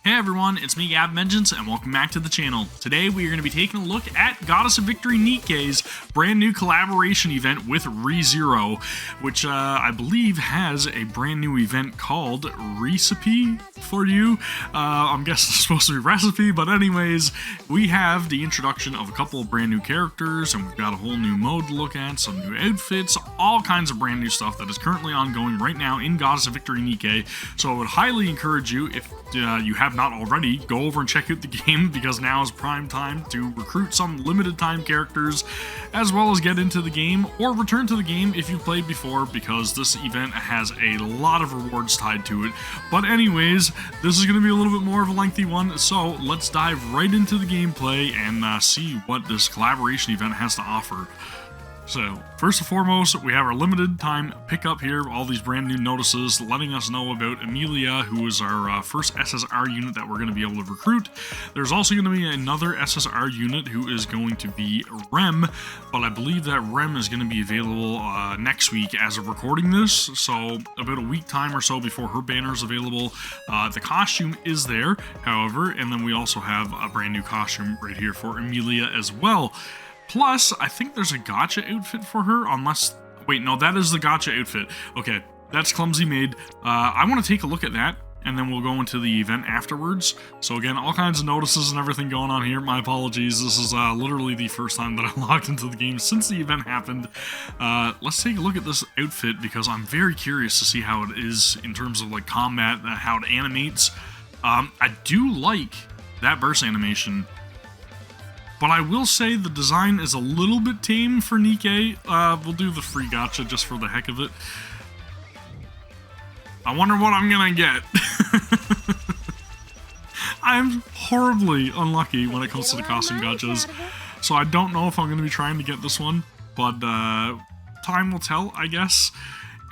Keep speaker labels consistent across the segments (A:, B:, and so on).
A: Hey everyone, it's me Gavin, and welcome back to the channel. Today we are going to be taking a look at Goddess of Victory NIKKE's brand new collaboration event with ReZero, which I believe has a brand new event called CIPE for you. I'm guessing it's supposed to be recipe, but anyways, we have the introduction of a couple of brand new characters, and we've got a whole new mode to look at, some new outfits, all kinds of brand new stuff that is currently ongoing right now in Goddess of Victory NIKKE. So I would highly encourage you, if you have not already, go over and check out the game, because now is prime time to recruit some limited time characters as well as get into the game or return to the game if you played before, because this event has a lot of rewards tied to it. But anyways, this is going to be a little bit more of a lengthy one, so let's dive right into the gameplay and see what this collaboration event has to offer. So, first and foremost, we have our limited time pickup here, all these brand new notices letting us know about Amelia, who is our first SSR unit that we're going to be able to recruit. There's also going to be another SSR unit who is going to be Rem, but I believe that Rem is going to be available next week as of recording this, so about a week time or so before her banner is available. The costume is there, however, and then we also have a brand new costume right here for Amelia as well. Plus, I think there's a gacha outfit for her, unless... Wait, no, that is the gacha outfit. Okay, that's Clumsy Made. I want to take a look at that, and then we'll go into the event afterwards. So again, all kinds of notices and everything going on here. My apologies, this is literally the first time that I logged into the game since the event happened. Let's take a look at this outfit, because I'm very curious to see how it is in terms of like combat, how it animates. I do like that burst animation. But I will say the design is a little bit tame for NIKKE. We'll do the free gacha just for the heck of it. I wonder what I'm gonna get. I'm horribly unlucky when it comes to the costume gachas, so I don't know if I'm gonna be trying to get this one, but time will tell, I guess.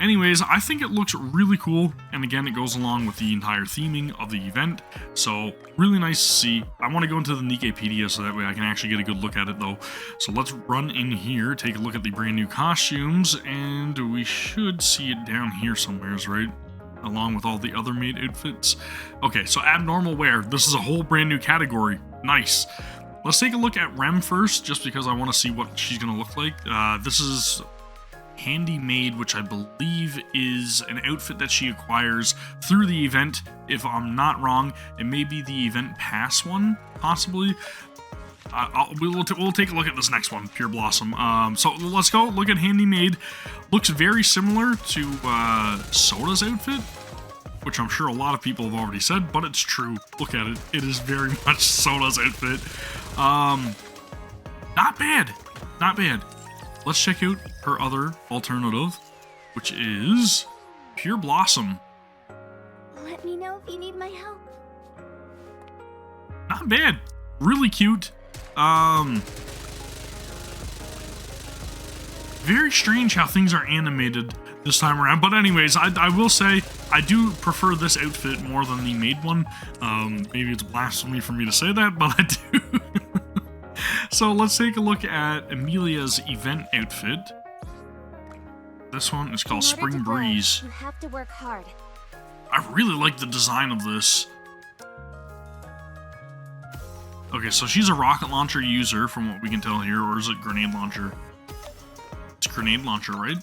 A: Anyways, I think it looks really cool, and again, it goes along with the entire theming of the event, so really nice to see. I want to go into the NIKKEpedia so that way I can actually get a good look at it though. So let's run in here, take a look at the brand new costumes, and we should see it down here somewheres, right? Along with all the other made outfits. Okay, so abnormal wear. This is a whole brand new category. Nice. Let's take a look at Rem first, just because I want to see what she's going to look like. This is Handy Made, which I believe is an outfit that she acquires through the event. If I'm not wrong, it may be the event pass one, possibly. We'll take a look at this next one, Pure Blossom. So let's go look at Handy Made. Looks very similar to Soda's outfit, which I'm sure a lot of people have already said, but it's true. Look at it. It is very much Soda's outfit. Not bad. Not bad. Let's check out her other alternative, which is Pure Blossom.
B: Let me know if you need my help.
A: Not bad. Really cute. Very strange how things are animated this time around. But anyways, I will say I do prefer this outfit more than the made one. Maybe it's blasphemy for me to say that, but I do. So let's take a look at Amelia's event outfit. This one is called Spring Breeze.
B: You have to work hard.
A: I really like the design of this. Okay, so she's a rocket launcher user from what we can tell here, or is it grenade launcher? It's grenade launcher, right?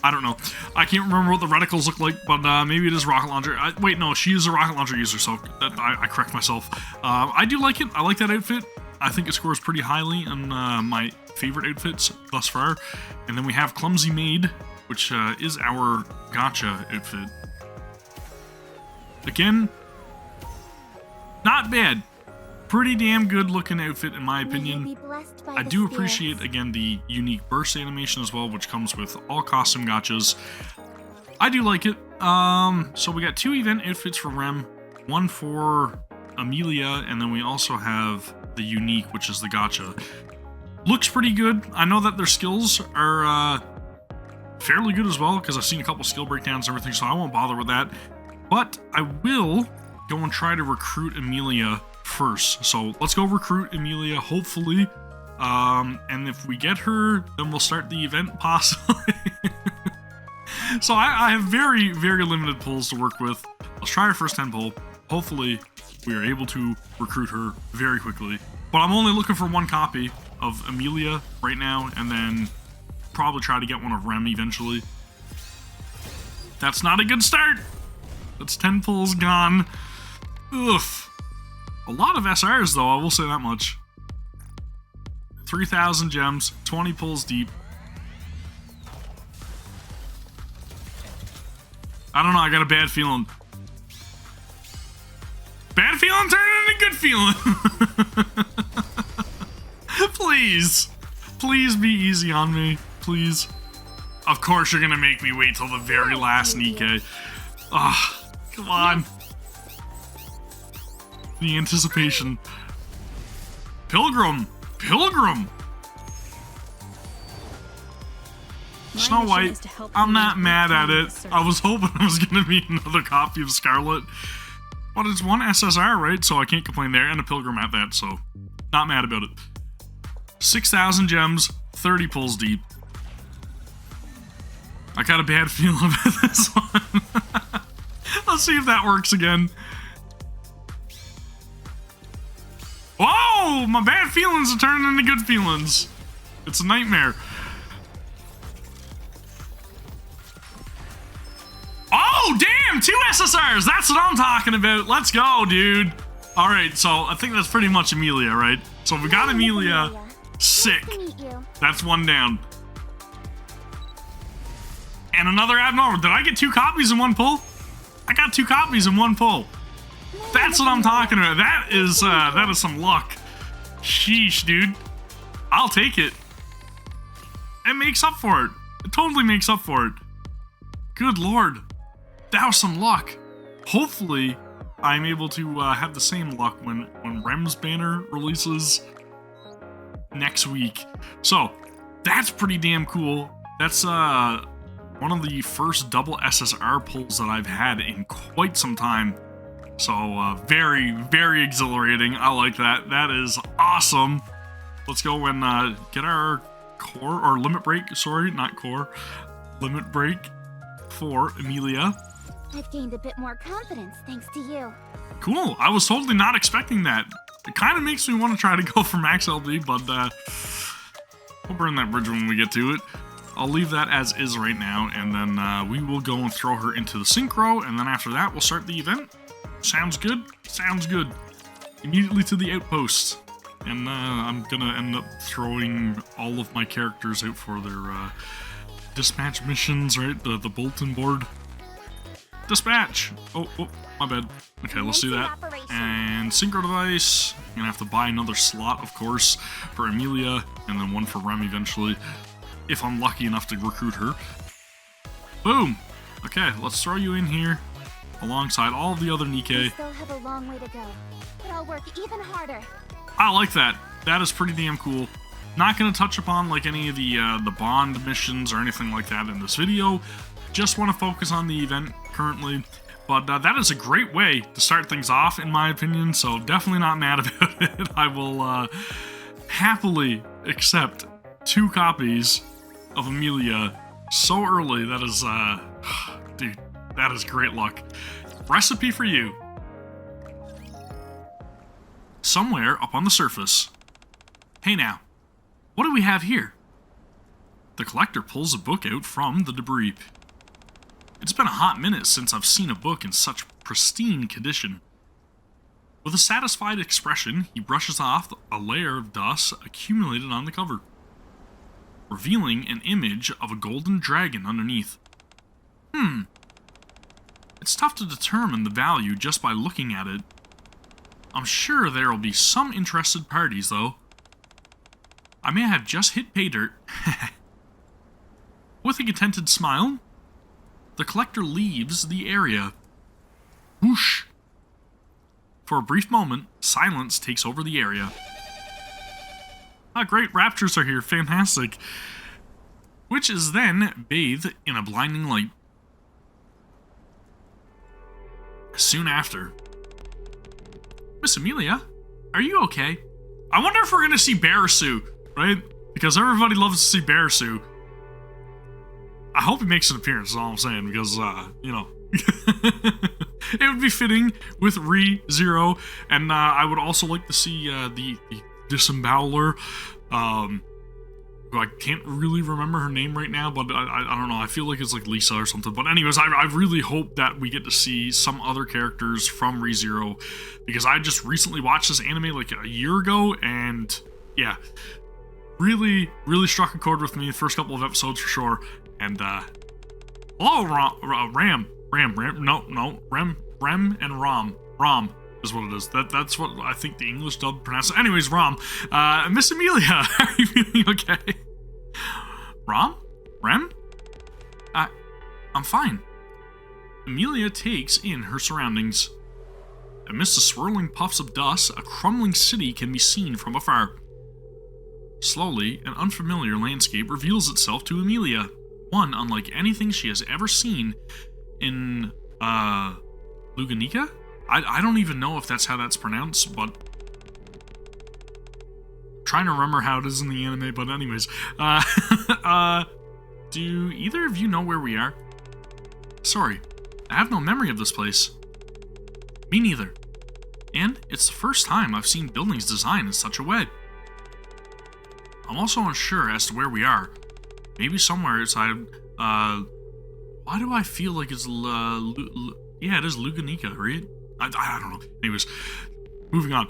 A: I don't know. I can't remember what the reticles look like, but maybe it is rocket launcher. Wait, no, she is a rocket launcher user, so I correct myself. I do like it. I like that outfit. I think it scores pretty highly on my favorite outfits thus far. And then we have Clumsy Made, which is our gacha outfit. Again, not bad. Pretty damn good looking outfit in my opinion. I do appreciate, again, the unique burst animation as well, which comes with all costume gachas. I do like it. So we got two event outfits for Rem, one for Amelia, and then we also have the unique, which is the gacha. Looks pretty good. I know that their skills are fairly good as well, because I've seen a couple skill breakdowns and everything, so I won't bother with that. But I will go and try to recruit Amelia first. So let's go recruit Amelia, hopefully. And if we get her, then we'll start the event, possibly. So I have very, very limited pulls to work with. Let's try our first 10 pull. hopefully we are able to recruit her very quickly. But I'm only looking for one copy of Amelia right now, and then probably try to get one of Rem eventually. That's not a good start. That's 10 pulls gone. Oof. A lot of SRs though, I will say that much. 3,000 gems, 20 pulls deep. I don't know, I got a bad feeling. Bad feeling turning into good feeling. Please. Please be easy on me. Please. Of course you're gonna make me wait till the very last NIKKE. Ah, come on. The anticipation. Pilgrim! Pilgrim! Snow White, I'm not mad at it. I was hoping it was gonna be another copy of Scarlet. But it's one SSR, right? So I can't complain there, and a Pilgrim at that, so not mad about it. 6,000 gems, 30 pulls deep. I got a bad feeling about this one. Let's see if that works again. Whoa! My bad feelings are turning into good feelings. It's a nightmare. Oh, damn! 2 SSRs! That's what I'm talking about. Let's go, dude. Alright, so I think that's pretty much Amelia, right? So we got Amelia. Sick. That's one down. And another abnormal. Did I get 2 copies in one pull? I got 2 copies in one pull. That's what I'm talking about. That is some luck. Sheesh, dude. I'll take it. It makes up for it. It totally makes up for it. Good lord. That was some luck. Hopefully, I'm able to have the same luck when Rem's banner releases next week. So, that's pretty damn cool. That's one of the first double SSR pulls that I've had in quite some time. So, very, very exhilarating. I like that. That is awesome. Let's go and get our core, or limit break, sorry, not core. Limit break for Amelia.
B: I've gained a bit more confidence thanks to you.
A: Cool. I was totally not expecting that. It kind of makes me want to try to go for max LB, but we'll burn that bridge when we get to it. I'll leave that as is right now, and then we will go and throw her into the synchro, and then after that we'll start the event. Sounds good? Sounds good. Immediately to the outpost. And I'm gonna end up throwing all of my characters out for their dispatch missions, right? The bulletin board. Dispatch! Oh, my bad. Okay, let's do that. And synchro device. I'm gonna have to buy another slot, of course, for Amelia, and then one for Rem eventually, if I'm lucky enough to recruit her. Boom! Okay, let's throw you in here, alongside all of the other NIKKE.
B: We still have a long way to go, but I'll work even harder.
A: I like that. That is pretty damn cool. Not gonna touch upon like any of the bond missions or anything like that in this video. Just want to focus on the event currently, but that is a great way to start things off, in my opinion, so definitely not mad about it. I will happily accept 2 copies of Amelia so early. That is, dude, that is great luck. Recipe for you. Somewhere up on the surface. Hey now, what do we have here? The collector pulls a book out from the debris. It's been a hot minute since I've seen a book in such pristine condition. With a satisfied expression, he brushes off a layer of dust accumulated on the cover, revealing an image of a golden dragon underneath. It's tough to determine the value just by looking at it. I'm sure there will be some interested parties, though. I may have just hit pay dirt. With a contented smile, the collector leaves the area. Whoosh! For a brief moment, silence takes over the area. Ah, great, raptors are here, fantastic. Which is then bathed in a blinding light. Soon after. Miss Amelia, are you okay? I wonder if we're gonna see Barasu, right? Because everybody loves to see Barasu. I hope he makes an appearance, is all I'm saying, because, you know. It would be fitting with Re-Zero, and I would also like to see the disemboweler, who I can't really remember her name right now, but I don't know, I feel like it's like Lisa or something. But anyways, I really hope that we get to see some other characters from Re-Zero, because I just recently watched this anime like a year ago, and yeah, really struck a chord with me the first couple of episodes for sure. And hello, Rem and Rom is what it is. That's what I think the English dub pronounced it. Anyways, Rom, Miss Amelia, are you feeling okay? Rom? Rem? I'm fine. Amelia takes in her surroundings. Amidst the swirling puffs of dust, a crumbling city can be seen from afar. Slowly, an unfamiliar landscape reveals itself to Amelia, one unlike anything she has ever seen in, Luganica? I don't even know if that's how that's pronounced, but I'm trying to remember how it is in the anime, but anyways, do either of you know where we are? Sorry, I have no memory of this place. Me neither. And it's the first time I've seen buildings designed in such a way. I'm also unsure as to where we are. Maybe somewhere inside, why do I feel like it's, yeah, it is Luganica, right? I don't know. Anyways, moving on.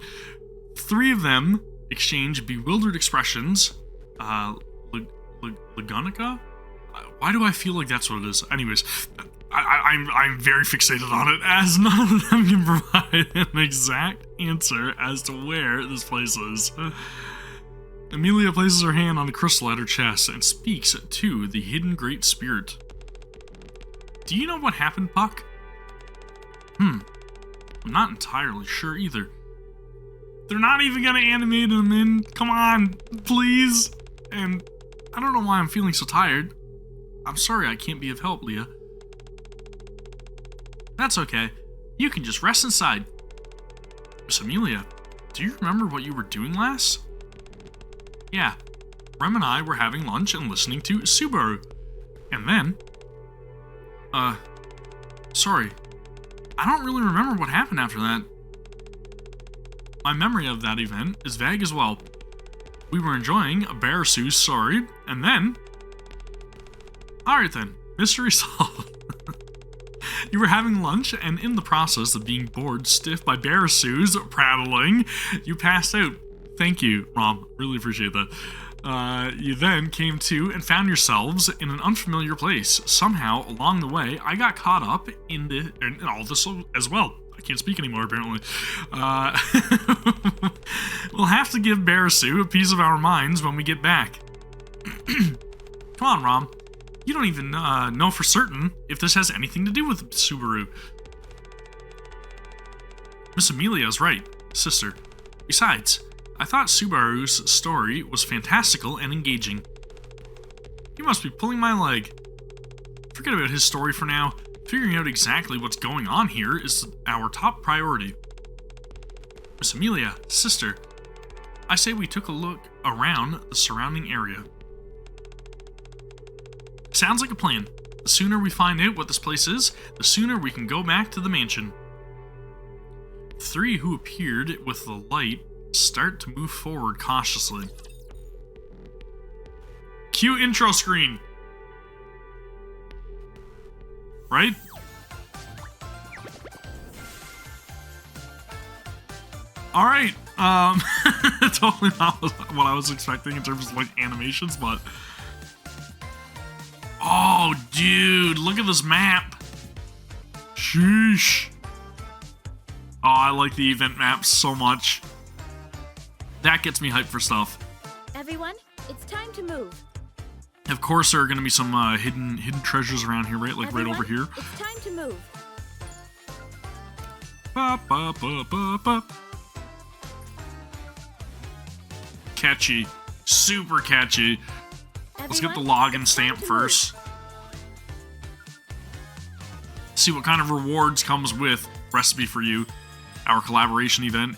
A: Three of them exchange bewildered expressions. Luganica? Why do I feel like that's what it is? Anyways, I'm very fixated on it, as none of them can provide an exact answer as to where this place is. Amelia places her hand on the crystal at her chest and speaks to the hidden Great Spirit. Do you know what happened, Puck? I'm not entirely sure either. They're not even gonna animate him in. Come on, please. And I don't know why I'm feeling so tired. I'm sorry I can't be of help, Leah. That's okay. You can just rest inside. Miss Amelia, do you remember what you were doing last? Yeah, Rem and I were having lunch and listening to Subaru. And then... sorry. I don't really remember what happened after that. My memory of that event is vague as well. We were enjoying a Barasu's sorry, and then... Alright then, mystery solved. You were having lunch, and in the process of being bored stiff by Barasu's prattling, you passed out. Thank you, Rom. Really appreciate that. You then came to and found yourselves in an unfamiliar place. Somehow, along the way, I got caught up in all this as well. I can't speak anymore, apparently. We'll have to give Barasu a piece of our minds when we get back. Come on, Rom. You don't even know for certain if this has anything to do with Subaru. Miss Amelia is right, sister. Besides, I thought Subaru's story was fantastical and engaging. You must be pulling my leg. Forget about his story for now. Figuring out exactly what's going on here is our top priority. Miss Amelia, sister, I say we took a look around the surrounding area. Sounds like a plan. The sooner we find out what this place is, the sooner we can go back to the mansion. The three who appeared with the light start to move forward cautiously. Cue intro screen. Right? Alright. Totally not what I was expecting in terms of like animations, but... Oh, dude, look at this map. Sheesh. Oh, I like the event maps so much. That gets me hyped for stuff.
B: Everyone, it's time to move.
A: Of course, there are going to be some hidden treasures around here, right? Like
B: Everyone,
A: right over here.
B: It's time to move.
A: Ba, ba, ba, ba, ba. Catchy. Super catchy. Let's get the login stamp first. See what kind of rewards comes with Recipe for You, our collaboration event.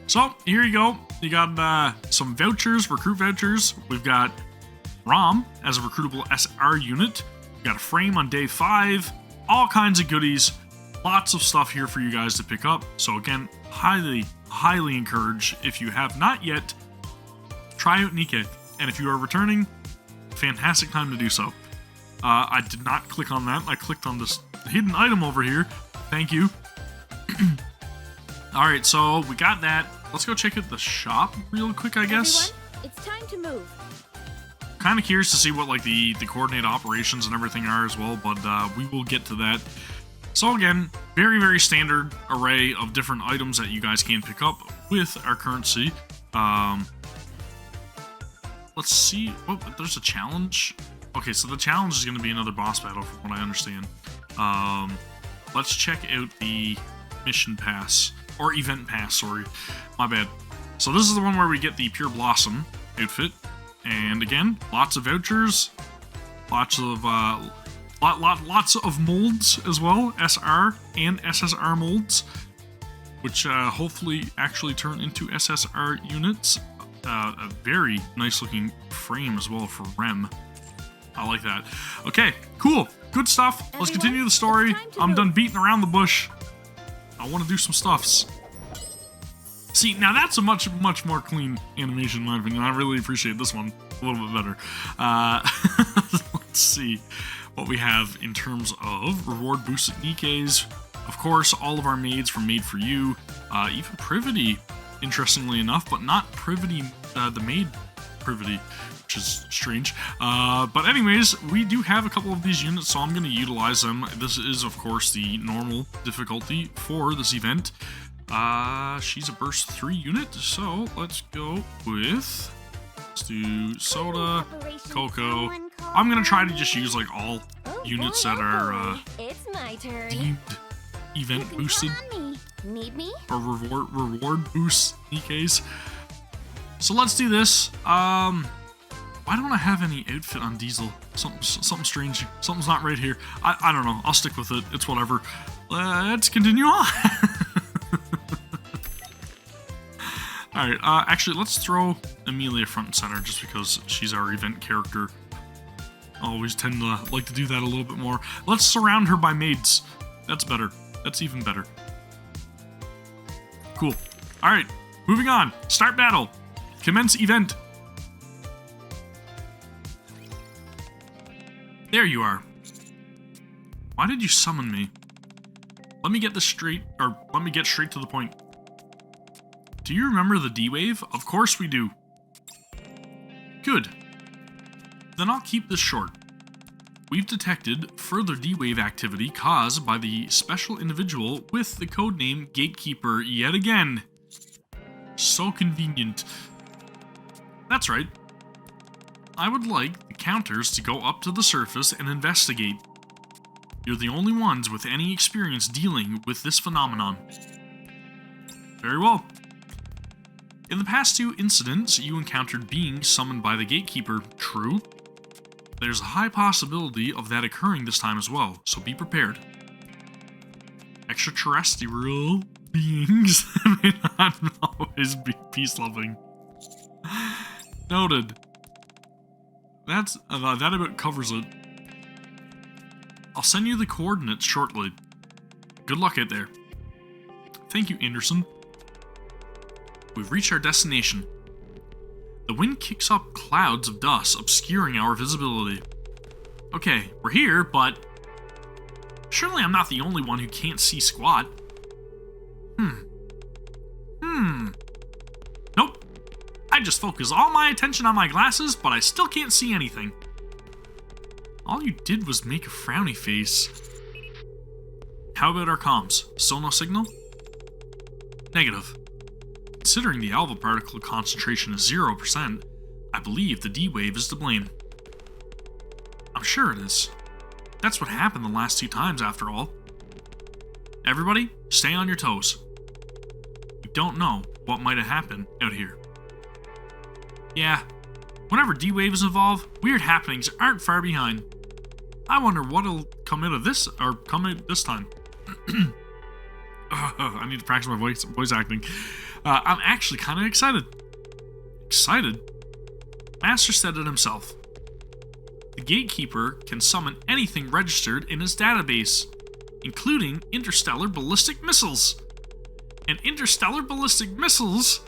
A: So, here you go. You got some vouchers, recruit vouchers. We've got Rom as a recruitable SR unit. We got a frame on day 5. All kinds of goodies. lots of stuff here for you guys to pick up. So again, highly encourage, if you have not yet, try out NIKKE. And if you are returning, fantastic time to do so. I did not click on that. I clicked on this hidden item over here. Thank you. Alright, so we got that. Let's go check out the shop real quick, I guess.
B: Everyone, it's time to move.
A: Kind of curious to see what like the coordinate operations and everything are as well, but we will get to that. So again, very standard array of different items that you guys can pick up with our currency. Let's see. Oh, there's a challenge. Okay, so the challenge is going to be another boss battle from what I understand. Let's check out the mission pass, or event pass, sorry. My bad. So this is the one where we get the Pure Blossom outfit. And again, lots of vouchers, lots of molds as well, SR and SSR molds, which hopefully actually turn into SSR units. A very nice looking frame as well for Rem. I like that. Okay, cool, good stuff. Let's continue the story. I'm done beating around the bush. I want to do some stuffs. See, now that's a much more clean animation in my opinion. I really appreciate this one a little bit better. Let's see what we have in terms of reward boosted NIKKEs. Of course, all of our maids from Made for You, even Privity, interestingly enough, but not Privity, the maid Privity, which is strange. But anyways, we do have a couple of these units, so I'm going to utilize them. This is, of course, the normal difficulty for this event. She's a burst 3 unit, so let's go with, let's do Soda, Coco. I'm gonna try to just use like all units that are
B: it's my turn.
A: deemed event boosted
B: Need me?
A: or reward boost NIKKEs. So let's do this. Why don't I have any outfit on Diesel? Something strange. Something's not right here. I don't know. I'll stick with it. It's whatever. Let's continue on. Alright, actually, let's throw Amelia front and center just because she's our event character. I always tend to like to do that a little bit more. Let's surround her by maids. That's better. That's even better. Cool. Alright, moving on. Start battle. Commence event. There you are. Why did you summon me? Let me get this straight, or let me get straight to the point. Do you remember the D-Wave? Of course we do. Good. Then I'll keep this short. We've detected further D-Wave activity caused by the special individual with the codename Gatekeeper yet again. So convenient. That's right. I would like the counters to go up to the surface and investigate. You're the only ones with any experience dealing with this phenomenon. Very well. In the past 2 incidents, you encountered beings summoned by the Gatekeeper, true? There's a high possibility of that occurring this time as well, so be prepared. Extraterrestrial beings may not always be peace-loving. Noted. That about covers it. I'll send you the coordinates shortly. Good luck out there. Thank you, Anderson. We've reached our destination. The wind kicks up clouds of dust, obscuring our visibility. Okay, we're here, but surely I'm not the only one who can't see squat. Nope. I just focus all my attention on my glasses, but I still can't see anything. All you did was make a frowny face. How about our comms? Still no signal? Negative. Considering the alpha particle concentration is 0%, I believe the D-Wave is to blame. I'm sure it is. That's what happened the last 2 times, after all. Everybody, stay on your toes. We don't know what might have happened out here. Yeah, whenever D-Wave is involved, weird happenings aren't far behind. I wonder what'll come out of this, or come out this time. I need to practice my voice acting. I'm actually kind of excited. Excited? Master said it himself. The Gatekeeper can summon anything registered in his database. including interstellar ballistic missiles. And interstellar ballistic missiles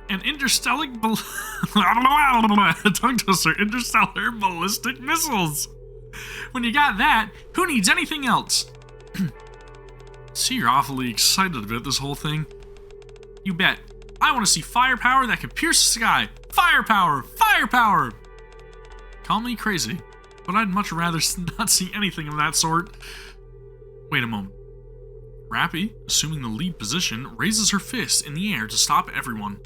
A: and interstellar tongue twister, interstellar ballistic missiles. When you got that, who needs anything else? See, you're awfully excited about this whole thing. You bet. I want to see firepower that can pierce the sky. Firepower! Firepower! Call me crazy, but I'd much rather not see anything of that sort. Wait a moment. Rappy, assuming the lead position, raises her fist in the air to stop everyone.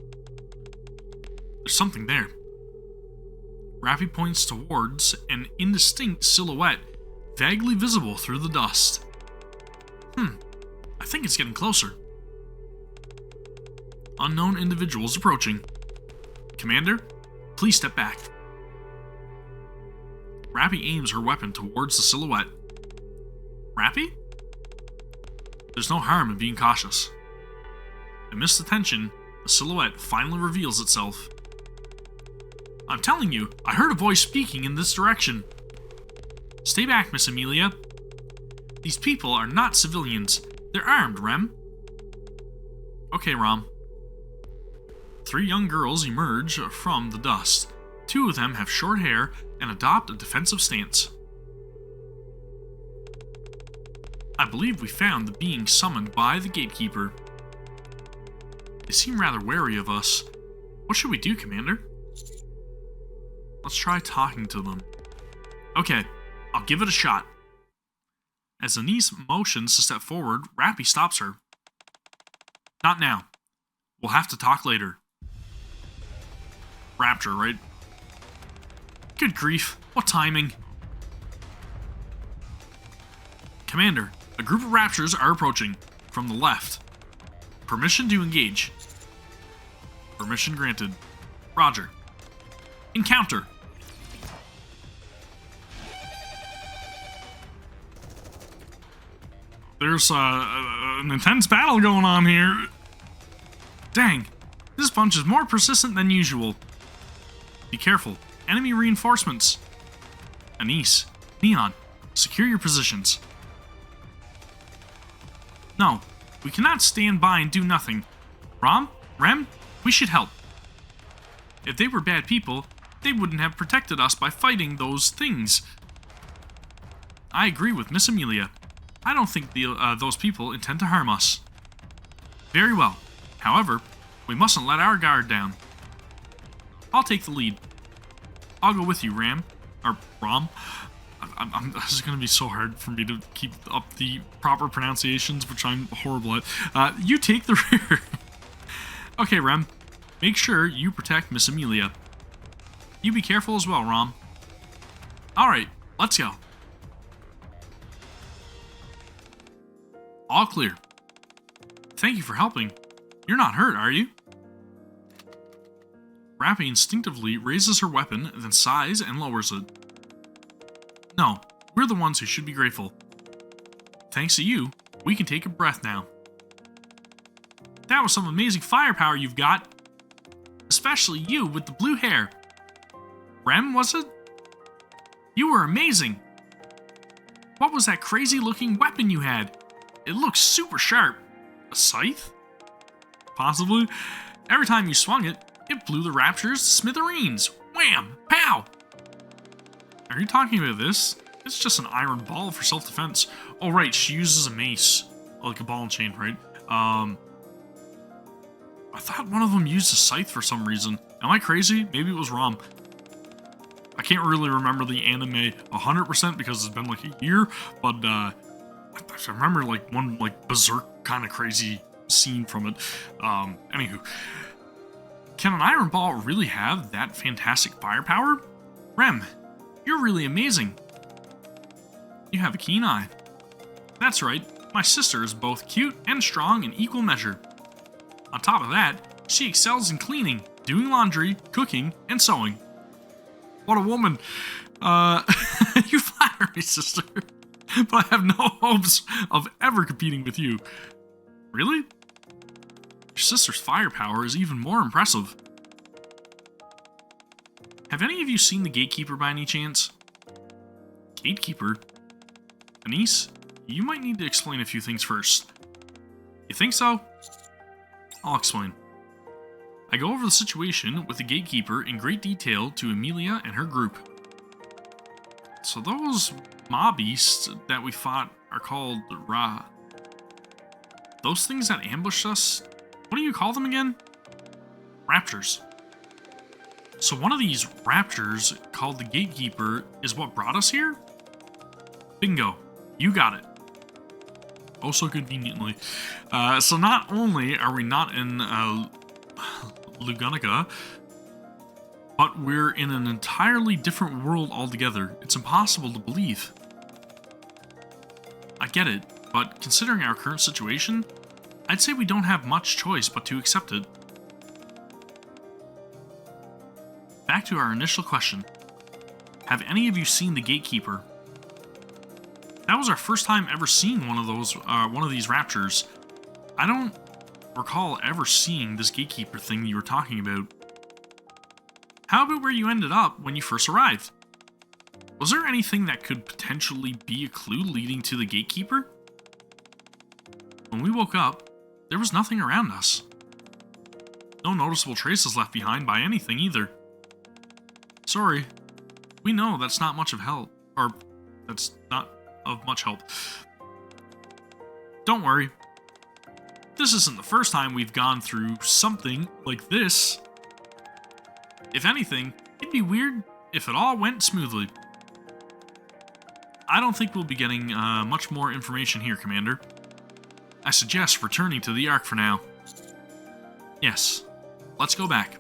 A: There's something there. Rappy points towards an indistinct silhouette, vaguely visible through the dust. I think it's getting closer. Unknown individuals approaching. Commander, please step back. Rappy aims her weapon towards the silhouette. Rappy? There's no harm in being cautious. Amidst the tension, the silhouette finally reveals itself. I'm telling you, I heard a voice speaking in this direction. Stay back, Miss Amelia. These people are not civilians. They're armed, Rem. Okay, Rom. 3 young girls emerge from the dust. 2 of them have short hair and adopt a defensive stance. I believe we found the being summoned by the gatekeeper. They seem rather wary of us. What should we do, Commander? Let's try talking to them. Okay, I'll give it a shot. As Anise motions to step forward, Rappy stops her. Not now. We'll have to talk later. Rapture, right? Good grief, what timing? Commander, a group of Raptures are approaching from the left. Permission to engage. Permission granted. Roger. Encounter. There's an intense battle going on here. Dang, this bunch is more persistent than usual. Be careful. Enemy reinforcements. Anise, Neon, secure your positions. No, we cannot stand by and do nothing. Rem, we should help. If they were bad people, they wouldn't have protected us by fighting those things. I agree with Miss Amelia. I don't think those people intend to harm us. Very well. However, we mustn't let our guard down. I'll take the lead. I'll go with you, Rom. This is going to be so hard for me to keep up the proper pronunciations, which I'm horrible at. You take the rear. Okay, Rem. Make sure you protect Miss Amelia. You be careful as well, Rom. Alright, let's go. All clear. Thank you for helping. You're not hurt, are you? Rappy instinctively raises her weapon, then sighs and lowers it. No, we're the ones who should be grateful. Thanks to you, we can take a breath now. That was some amazing firepower you've got. Especially you with the blue hair. Rem, was it? You were amazing. What was that crazy looking weapon you had? It looks super sharp. A scythe? Possibly. Every time you swung it, it blew the Raptures to smithereens. Wham! Pow! Are you talking about this? It's just an iron ball for self-defense. Oh right, she uses a mace. Like a ball and chain, right? I thought one of them used a scythe for some reason. Am I crazy? Maybe it was Rom. I can't really remember the anime 100% because it's been like a year, but I remember like one like berserk kind of crazy scene from it. Anywho. Can an iron ball really have that fantastic firepower? Rem, you're really amazing. You have a keen eye. That's right, my sister is both cute and strong in equal measure. On top of that, she excels in cleaning, doing laundry, cooking, and sewing. What a woman. You flatter me, sister. But I have no hopes of ever competing with you. Really? Your sister's firepower is even more impressive. Have any of you seen the Gatekeeper by any chance? Gatekeeper? Anise, you might need to explain a few things first. You think so? I'll explain. I go over the situation with the gatekeeper in great detail to Amelia and her group. So those mob beasts that we fought are called those things that ambushed us? What do you call them again? Raptors. So one of these raptors, called the Gatekeeper, is what brought us here? Bingo. You got it. Oh, so conveniently. So not only are we not in Lugunica, but we're in an entirely different world altogether. It's impossible to believe. I get it, but considering our current situation, I'd say we don't have much choice but to accept it. Back to our initial question. Have any of you seen the Gatekeeper? That was our first time ever seeing one of these raptors. I don't recall ever seeing this Gatekeeper thing you were talking about. How about where you ended up when you first arrived? Was there anything that could potentially be a clue leading to the Gatekeeper? When we woke up, there was nothing around us. No noticeable traces left behind by anything either. Sorry, we know that's not much of help, or that's not of much help. Don't worry. This isn't the first time we've gone through something like this. If anything, it'd be weird if it all went smoothly. I don't think we'll be getting much more information here, Commander. I suggest returning to the Ark for now. Yes, let's go back.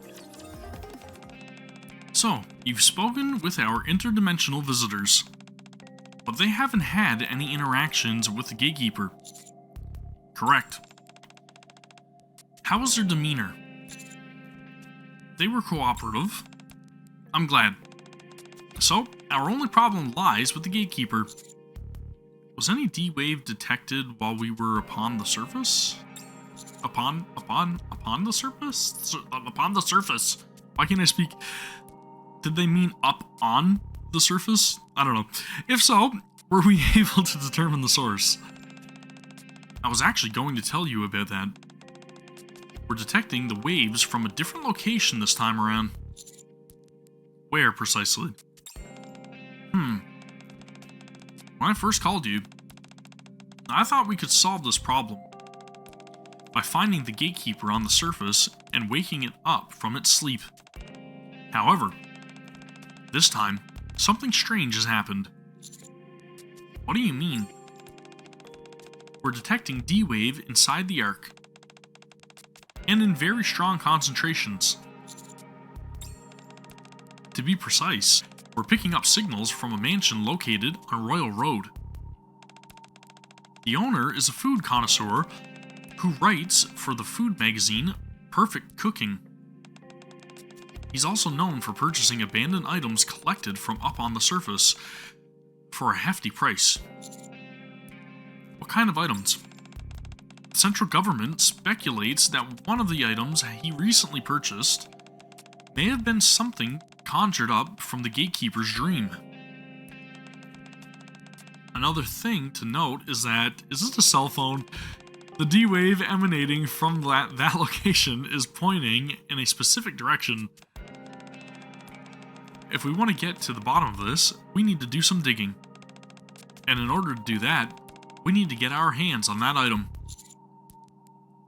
A: So, you've spoken with our interdimensional visitors, but they haven't had any interactions with the Gatekeeper. Correct. How was their demeanor? They were cooperative. I'm glad. So, our only problem lies with the Gatekeeper. Was any D-Wave detected while we were upon the surface? Upon the surface? Upon the surface. Why can't I speak? Did they mean up on the surface? I don't know. If so, were we able to determine the source? I was actually going to tell you about that. We're detecting the waves from a different location this time around. Where precisely? When I first called you, I thought we could solve this problem by finding the Gatekeeper on the surface and waking it up from its sleep. However, this time, something strange has happened. What do you mean? We're detecting D-Wave inside the Ark, and in very strong concentrations. To be precise, we're picking up signals from a mansion located on Royal Road. The owner is a food connoisseur who writes for the food magazine Perfect Cooking. He's also known for purchasing abandoned items collected from up on the surface for a hefty price. What kind of items? The central government speculates that one of the items he recently purchased may have been something conjured up from the Gatekeeper's dream. Another thing to note is this a cell phone? The D-Wave emanating from that location is pointing in a specific direction. If we want to get to the bottom of this, we need to do some digging. And in order to do that, we need to get our hands on that item.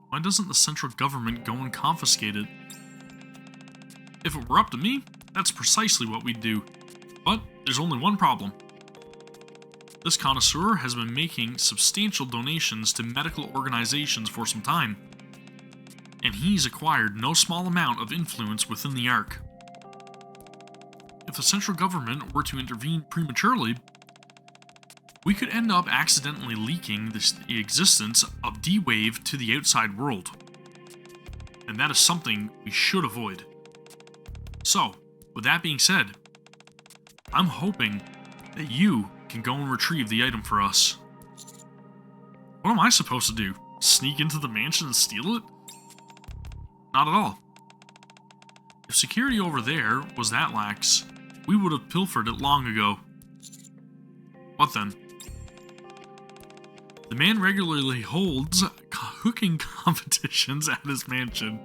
A: Why doesn't the central government go and confiscate it? If it were up to me, that's precisely what we'd do. But there's only one problem. This connoisseur has been making substantial donations to medical organizations for some time, and he's acquired no small amount of influence within the Ark. If the central government were to intervene prematurely, we could end up accidentally leaking the existence of D-Wave to the outside world, and that is something we should avoid. So, with that being said, I'm hoping that you can go and retrieve the item for us. What am I supposed to do? Sneak into the mansion and steal it? Not at all. If security over there was that lax, we would have pilfered it long ago. What then? The man regularly holds cooking competitions at his mansion.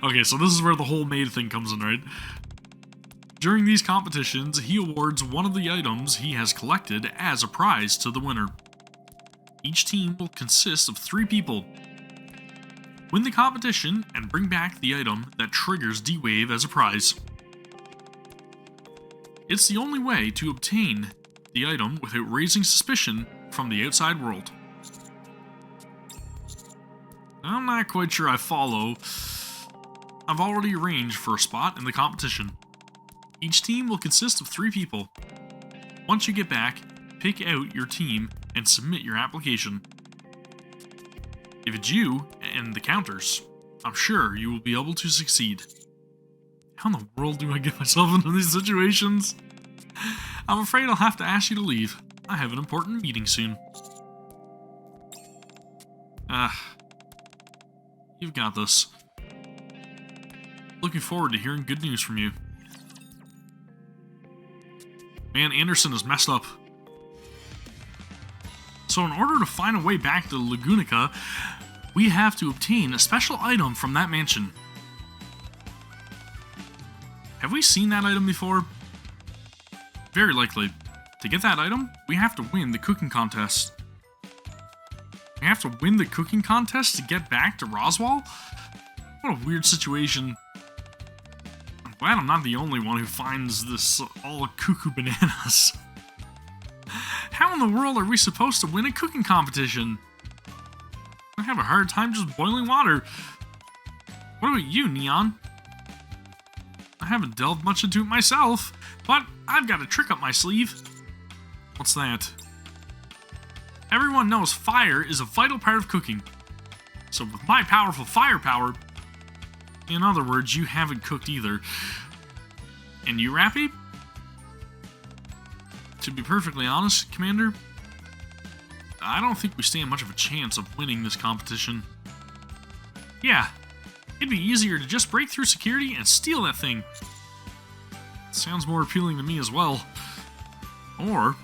A: Okay, so this is where the whole maid thing comes in, right? During these competitions, he awards one of the items he has collected as a prize to the winner. Each team will consist of 3 people. Win the competition and bring back the item that triggers D-Wave as a prize. It's the only way to obtain the item without raising suspicion from the outside world. I'm not quite sure I follow. I've already arranged for a spot in the competition. Each team will consist of 3 people. Once you get back, pick out your team and submit your application. If it's you and the counters, I'm sure you will be able to succeed. How in the world do I get myself into these situations? I'm afraid I'll have to ask you to leave. I have an important meeting soon. You've got this. Looking forward to hearing good news from you. Man, Anderson is messed up. So in order to find a way back to Lagunica, we have to obtain a special item from that mansion. Have we seen that item before? Very likely. To get that item, we have to win the cooking contest. We have to win the cooking contest to get back to Roswell? What a weird situation. I'm glad I'm not the only one who finds this all cuckoo bananas. How in the world are we supposed to win a cooking competition? I have a hard time just boiling water. What about you, Neon? I haven't delved much into it myself, but I've got a trick up my sleeve. What's that? Everyone knows fire is a vital part of cooking. So with my powerful firepower, in other words, you haven't cooked either. And you, Rappy? To be perfectly honest, Commander, I don't think we stand much of a chance of winning this competition. Yeah, it'd be easier to just break through security and steal that thing. Sounds more appealing to me as well. Or,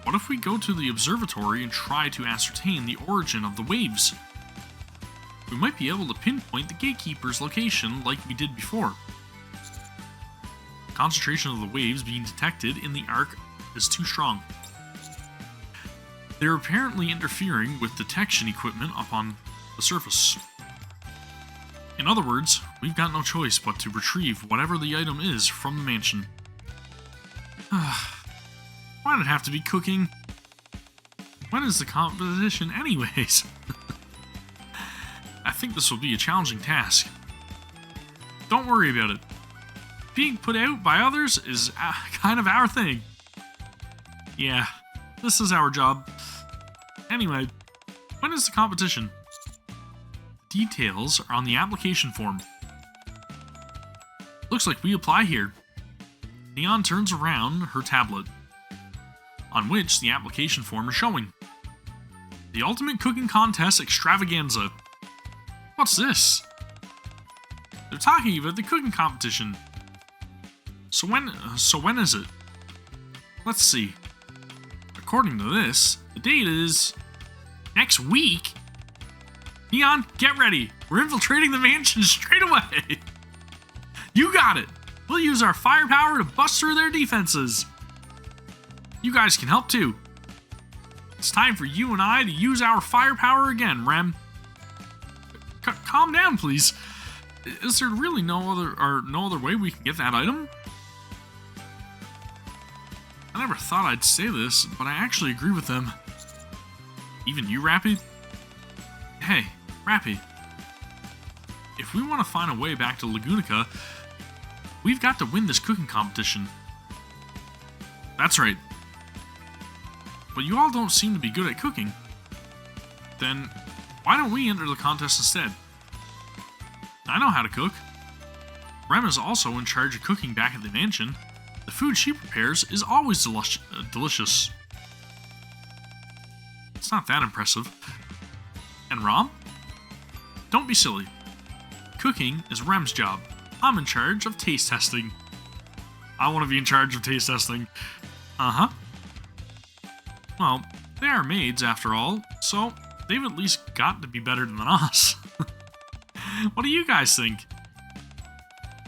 A: what if we go to the observatory and try to ascertain the origin of the waves? We might be able to pinpoint the gatekeeper's location like we did before. The concentration of the waves being detected in the arc is too strong. They're apparently interfering with detection equipment up on the surface. In other words, we've got no choice but to retrieve whatever the item is from the mansion. Why did it have to be cooking? When is the competition anyways? I think this will be a challenging task. Don't worry about it. Being put out by others is kind of our thing. Yeah, this is our job. Anyway, when is the competition? Details are on the application form. Looks like we apply here. Neon turns around her tablet, on which the application form is showing. The Ultimate Cooking Contest Extravaganza. What's this? They're talking about the cooking competition. So when is it? Let's see. According to this, the date is next week. Neon, get ready. We're infiltrating the mansion straight away. You got it. We'll use our firepower to bust through their defenses. You guys can help too. It's time for you and I to use our firepower again, Rem. Calm down, please. Is there really no other way we can get that item? I never thought I'd say this, but I actually agree with them. Even you, Rappy? Hey, Rappy. If we want to find a way back to Lagunica, we've got to win this cooking competition. That's right. But you all don't seem to be good at cooking. Then, why don't we enter the contest instead? I know how to cook. Rem is also in charge of cooking back at the mansion. The food she prepares is always delicious. It's not that impressive. And Rom? Don't be silly. Cooking is Rem's job. I'm in charge of taste testing. I want to be in charge of taste testing. Uh-huh. Well, they They are maids, after all, so they've at least got to be better than us. What do you guys think?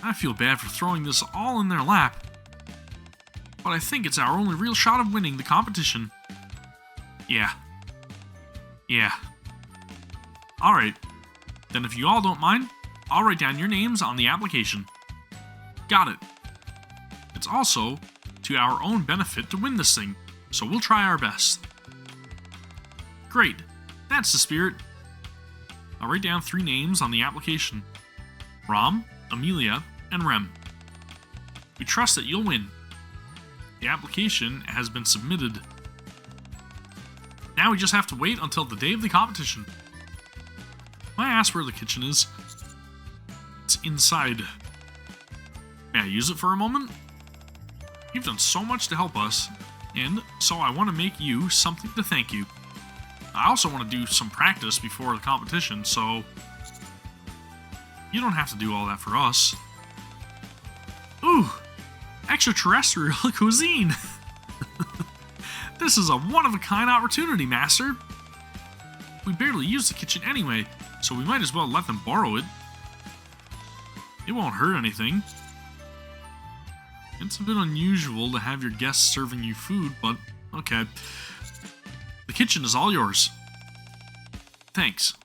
A: I feel bad for throwing this all in their lap, but I think it's our only real shot of winning the competition. Yeah. Alright, then if you all don't mind, I'll write down your names on the application. Got it. It's also to our own benefit to win this thing, so we'll try our best. Great, that's the spirit. I'll write down 3 names on the application. Rom, Amelia, and Rem. We trust that you'll win. The application has been submitted. Now we just have to wait until the day of the competition. May I ask where the kitchen is? It's inside. May I use it for a moment? You've done so much to help us, and so I want to make you something to thank you. I also want to do some practice before the competition, so you don't have to do all that for us. Ooh, extraterrestrial cuisine! This is a one-of-a-kind opportunity, Master. We barely use the kitchen anyway, so we might as well let them borrow it. It won't hurt anything. It's a bit unusual to have your guests serving you food, but okay. The kitchen is all yours. Thanks.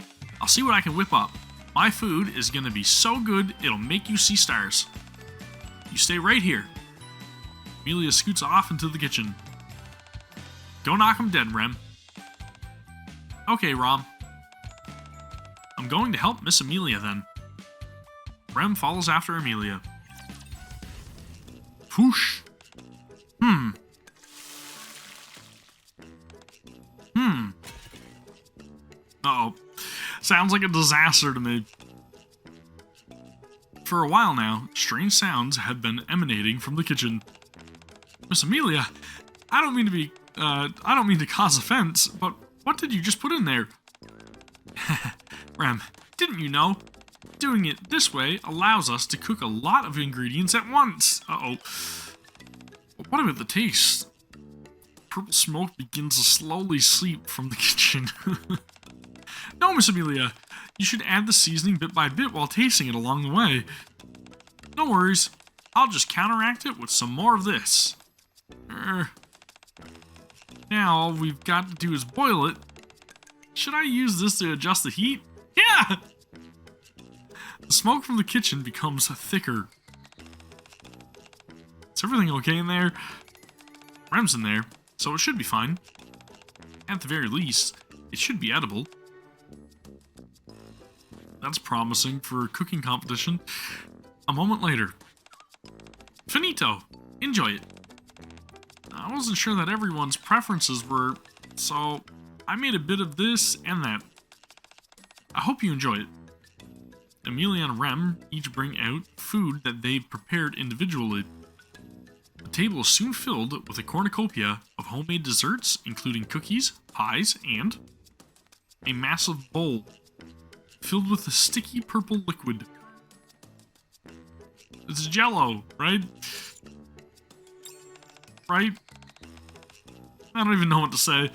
A: I'll see what I can whip up. My food is gonna be so good, it'll make you see stars. You stay right here. Amelia scoots off into the kitchen. Don't knock him dead, Rem. Okay, Rom. I'm going to help Miss Amelia then. Rem follows after Amelia. Whoosh. Uh-oh. Sounds like a disaster to me. For a while now, strange sounds have been emanating from the kitchen. Miss Amelia, I don't mean to cause offense, but what did you just put in there? Rem, didn't you know? Doing it this way allows us to cook a lot of ingredients at once. Uh-oh. What about the taste? Purple smoke begins to slowly seep from the kitchen. No, Miss Amelia. You should add the seasoning bit by bit while tasting it along the way. No worries. I'll just counteract it with some more of this. Now all we've got to do is boil it. Should I use this to adjust the heat? Yeah! The smoke from the kitchen becomes thicker. Is everything okay in there? Rem's in there, so it should be fine. At the very least, it should be edible. That's promising for a cooking competition. A moment later. Finito! Enjoy it. I wasn't sure that everyone's preferences were, so I made a bit of this and that. I hope you enjoy it. Amelia and Rem each bring out food that they've prepared individually. The table is soon filled with a cornucopia of homemade desserts, including cookies, pies, and a massive bowl filled with a sticky purple liquid. It's Jell-O, right? Right? I don't even know what to say.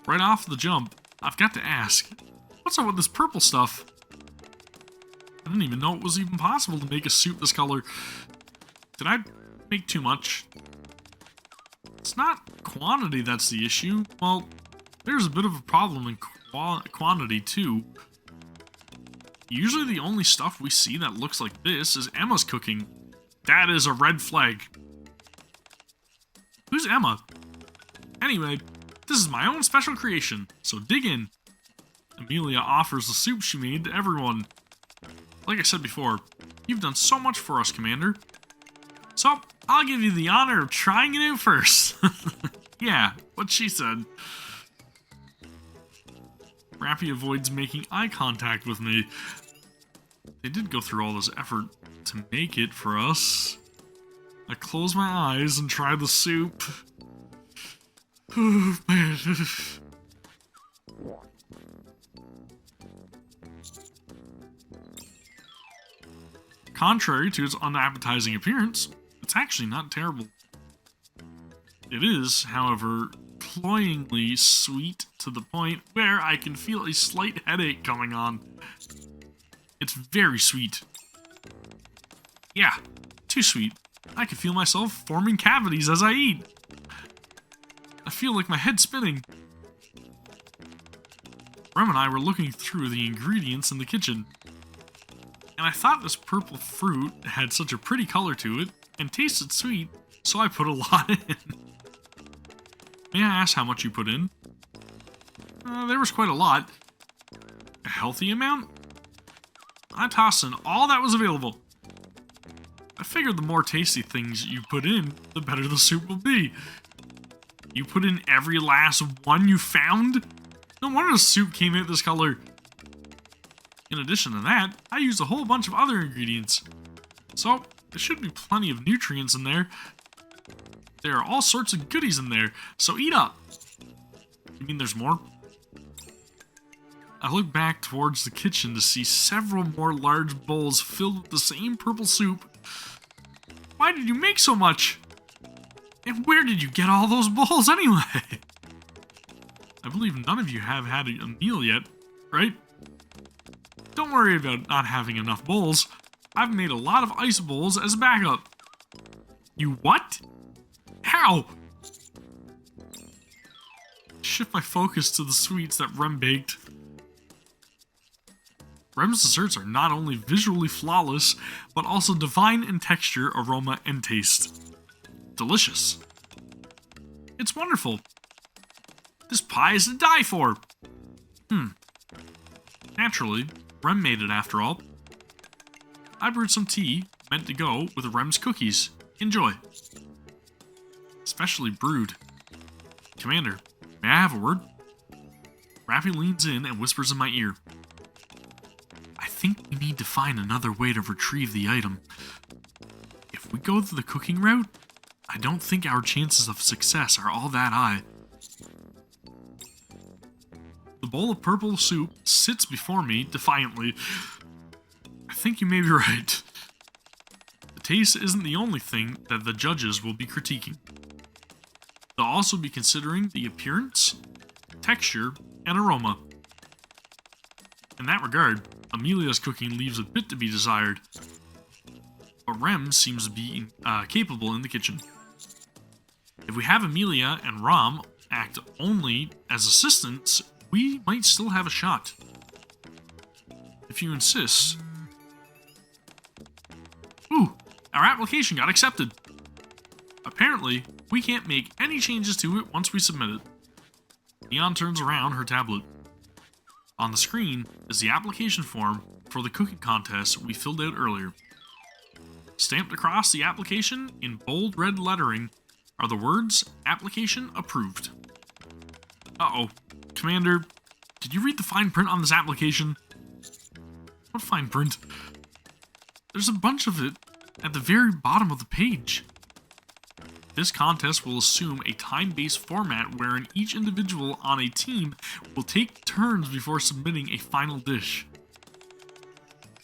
A: Right off the jump, I've got to ask, what's up with this purple stuff? I didn't even know it was even possible to make a soup this color. Did I make too much? It's not quantity that's the issue. Well, there's a bit of a problem in quantity too. Usually the only stuff we see that looks like this is Emma's cooking. That is a red flag. Who's Emma? Anyway, this is my own special creation, so dig in. Amelia offers the soup she made to everyone. Like I said before, you've done so much for us, Commander. So, I'll give you the honor of trying it out first. Yeah, what she said. Rappy avoids making eye contact with me. They did go through all this effort to make it for us. I close my eyes and try the soup. Oh, man. Contrary to its unappetizing appearance, it's actually not terrible. It is, however, cloyingly sweet to the point where I can feel a slight headache coming on. It's very sweet. Yeah, too sweet. I can feel myself forming cavities as I eat. I feel like my head's spinning. Rem and I were looking through the ingredients in the kitchen, and I thought this purple fruit had such a pretty color to it and tasted sweet, so I put a lot in. May I ask how much you put in? There was quite a lot. A healthy amount? I tossed in all that was available. I figured the more tasty things you put in, the better the soup will be. You put in every last one you found? No wonder the soup came out this color. In addition to that, I used a whole bunch of other ingredients. So, there should be plenty of nutrients in there. There are all sorts of goodies in there, so eat up. You mean there's more? I looked back towards the kitchen to see several more large bowls filled with the same purple soup. Why did you make so much? And where did you get all those bowls anyway? I believe none of you have had a meal yet, right? Don't worry about not having enough bowls. I've made a lot of ice bowls as a backup. You what? How? Shift my focus to the sweets that Rem baked. Rem's desserts are not only visually flawless, but also divine in texture, aroma, and taste. Delicious. It's wonderful. This pie is to die for. Naturally, Rem made it after all. I brewed some tea, meant to go with Rem's cookies. Enjoy. Specially brewed. Commander, may I have a word? Rappy leans in and whispers in my ear. I think we need to find another way to retrieve the item. If we go the cooking route, I don't think our chances of success are all that high. The bowl of purple soup sits before me defiantly. I think you may be right. The taste isn't the only thing that the judges will be critiquing. They'll also be considering the appearance, texture, and aroma. In that regard, Amelia's cooking leaves a bit to be desired, but Rem seems to be capable in the kitchen. If we have Amelia and Rom act only as assistants, we might still have a shot. If you insist. Ooh, our application got accepted. Apparently, we can't make any changes to it once we submit it. Neon turns around her tablet. On the screen is the application form for the cooking contest we filled out earlier. Stamped across the application in bold red lettering are the words, "Application approved." Uh-oh. Commander, did you read the fine print on this application? What fine print? There's a bunch of it at the very bottom of the page. This contest will assume a time-based format wherein each individual on a team will take turns before submitting a final dish.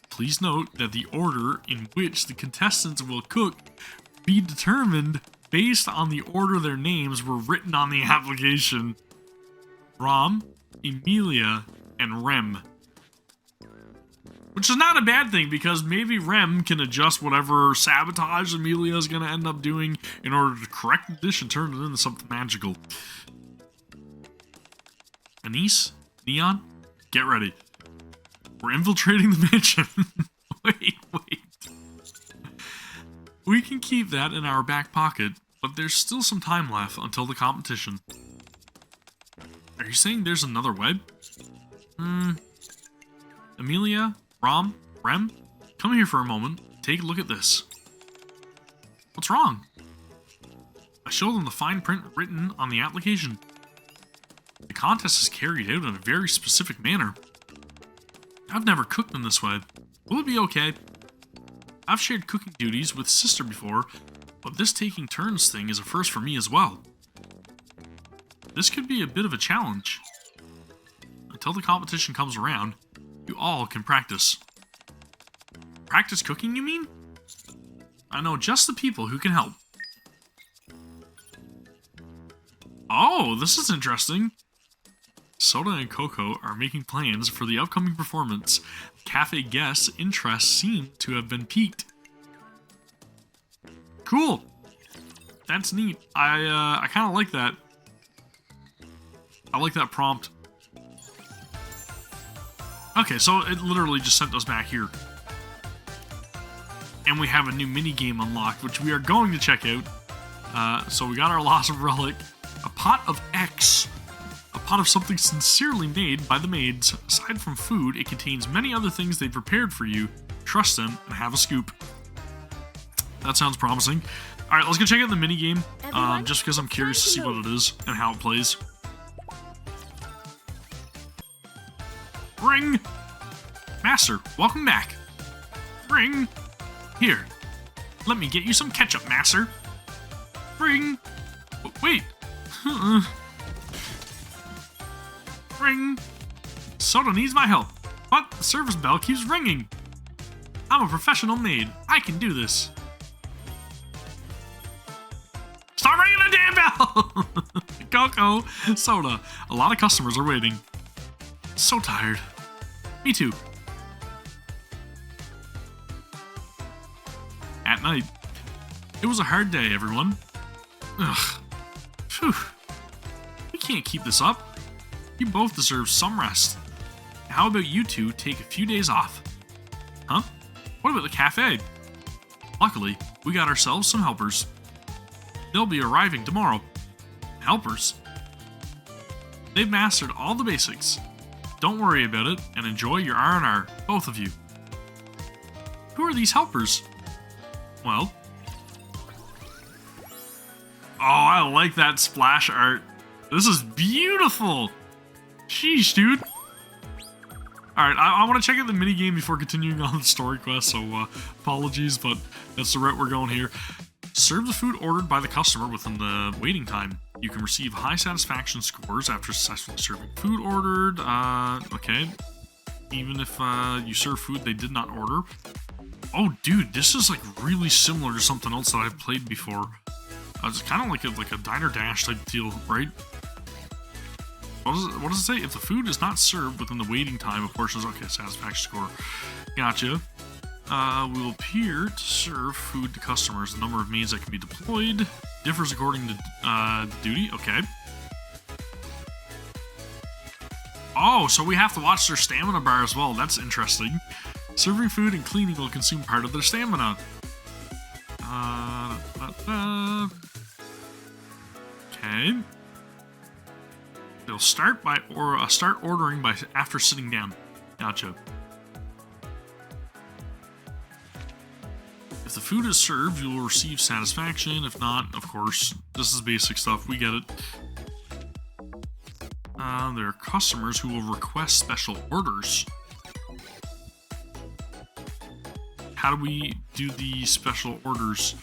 A: Please note that the order in which the contestants will cook be determined based on the order their names were written on the application. Rom, Emilia, and Rem. Which is not a bad thing, because maybe Rem can adjust whatever sabotage Amelia is going to end up doing in order to correct the dish and turn it into something magical. Anise, Neon, get ready. We're infiltrating the mansion. Wait. We can keep that in our back pocket, but there's still some time left until the competition. Are you saying there's another web? Amelia, Rom, Rem, come here for a moment. Take a look at this. What's wrong? I show them the fine print written on the application. The contest is carried out in a very specific manner. I've never cooked in this way. Will it be okay? I've shared cooking duties with Sister before, but this taking turns thing is a first for me as well. This could be a bit of a challenge. Until the competition comes around, you all can practice. Practice cooking, you mean? I know just the people who can help. Oh, this is interesting. Soda and Coco are making plans for the upcoming performance. Cafe guests' interest seem to have been piqued. Cool. That's neat. I kind of like that. I like that prompt. Okay, so it literally just sent us back here. And we have a new mini game unlocked, which we are going to check out. So we got our loss of relic, a pot of X, a pot of something sincerely made by the maids. Aside from food, it contains many other things they prepared for you. Trust them and have a scoop. That sounds promising. All right, let's go check out the mini game. Just because I'm curious to see what it is and how it plays. Ring! Master, welcome back. Ring! Here, let me get you some ketchup, Master. Ring! Wait! Ring! Soda needs my help, but the service bell keeps ringing. I'm a professional maid. I can do this. Start ringing the damn bell! Coco, Soda, a lot of customers are waiting. So tired. Me too. At night. It was a hard day, everyone. Ugh. Phew. We can't keep this up. You both deserve some rest. How about you two take a few days off? Huh? What about the cafe? Luckily, we got ourselves some helpers. They'll be arriving tomorrow. Helpers? They've mastered all the basics. Don't worry about it and enjoy your R&R, both of you. Who are these helpers? Well... Oh, I like that splash art. This is beautiful! Sheesh, dude. Alright, I want to check out the minigame before continuing on the story quest, so apologies, but that's the route we're going here. Serve the food ordered by the customer within the waiting time. You can receive high satisfaction scores after successfully serving food ordered. Okay. Even if you serve food they did not order. Oh, dude, this is like really similar to something else that I've played before. It's kind of like a Diner Dash type deal, right? What does it say? If the food is not served within the waiting time, a portion is okay. Satisfaction score. Gotcha. We will appear to serve food to customers. The number of maids that can be deployed differs according to duty. Okay. Oh, so we have to watch their stamina bar as well. That's interesting. Serving food and cleaning will consume part of their stamina. Okay. They'll start ordering by after sitting down. Gotcha. If the food is served, you will receive satisfaction. If not, of course, this is basic stuff. We get it. There are customers who will request special orders. How do we do the special orders?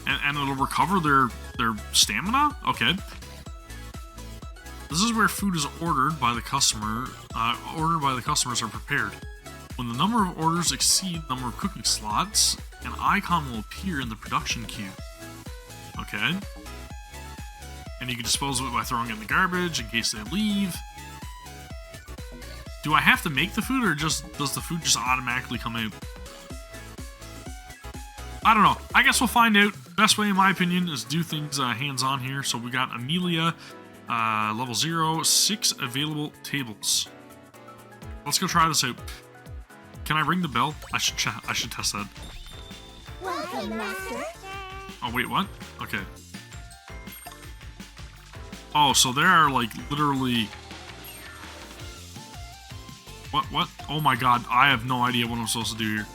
A: And it'll recover their stamina? Okay. This is where food is ordered by the customer. Customers are prepared. When the number of orders exceed the number of cooking slots, an icon will appear in the production queue. Okay. And you can dispose of it by throwing it in the garbage in case they leave. Do I have to make the food, or does the food just automatically come out? I don't know. I guess we'll find out. Best way, in my opinion, is do things hands-on here. So we got Amelia, level 0, 6 available tables. Let's go try this out. Can I ring the bell? I should test that.
B: Welcome, Master.
A: Oh, wait, what? Okay. Oh, so there are, like, literally... What? Oh my god, I have no idea what I'm supposed to do here.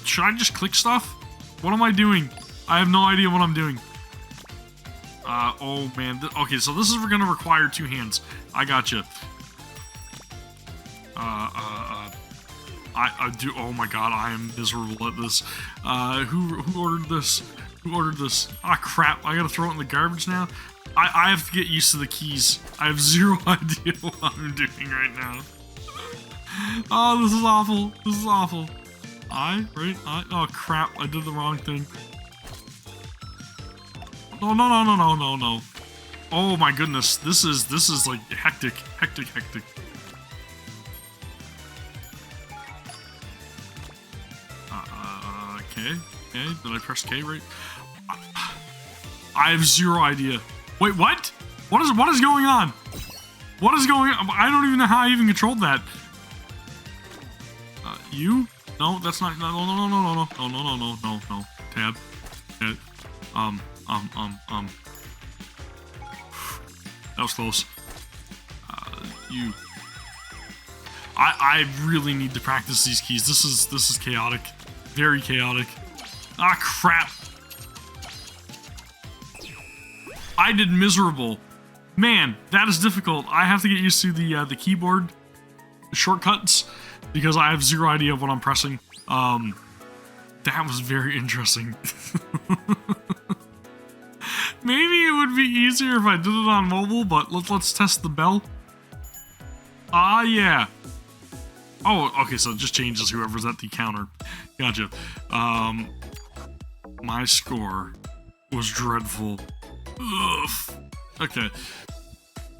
A: Should I just click stuff? What am I doing? I have no idea what I'm doing. Oh man. Okay, so this is gonna require 2 hands. I gotcha. I do. Oh my god, I am miserable at this. Who ordered this? Who ordered this? Ah, crap! I gotta throw it in the garbage now. I have to get used to the keys. I have zero idea what I'm doing right now. Oh, this is awful. This is awful. right? Oh crap, I did the wrong thing. No. Oh my goodness, this is like hectic. Okay, did I press K right? I have zero idea. Wait, what? What is going on? What is going on? I don't even know how I even controlled that. You? No, that's not. No. Tab. That was close. You. I really need to practice these keys. This is chaotic. Very chaotic. Ah, crap. I did miserable. Man, that is difficult. I have to get used to the keyboard shortcuts because I have zero idea of what I'm pressing. That was very interesting. Maybe it would be easier if I did it on mobile, but let's test the bell. Ah, yeah. Oh, okay, so it just changes whoever's at the counter. Gotcha. My score was dreadful. Ugh. Okay.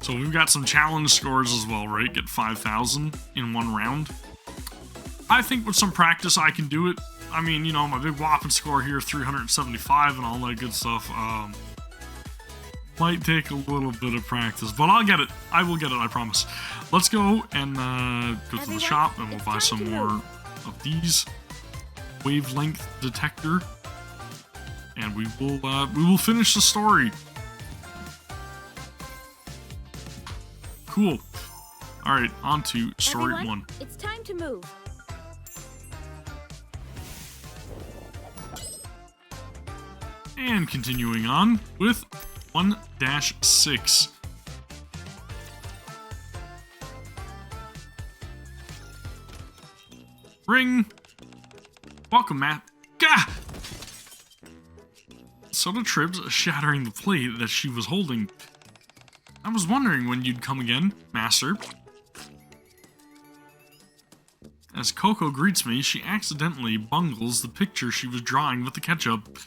A: So we've got some challenge scores as well, right? Get 5,000 in one round. I think with some practice I can do it. I mean, you know, my big whopping score here, 375 and all that good stuff. Might take a little bit of practice, but I'll get it. I will get it, I promise. Let's go and go to the shop and we'll buy some more of these. Wavelength detector. And we will finish the story. Cool. Alright, on to story one.
B: It's time to move.
A: And continuing on with 1-6. Ring. Welcome, Matt. Gah! Soda tripped, shattering the plate that she was holding. I was wondering when you'd come again, Master. As Coco greets me, she accidentally bungles the picture she was drawing with the ketchup.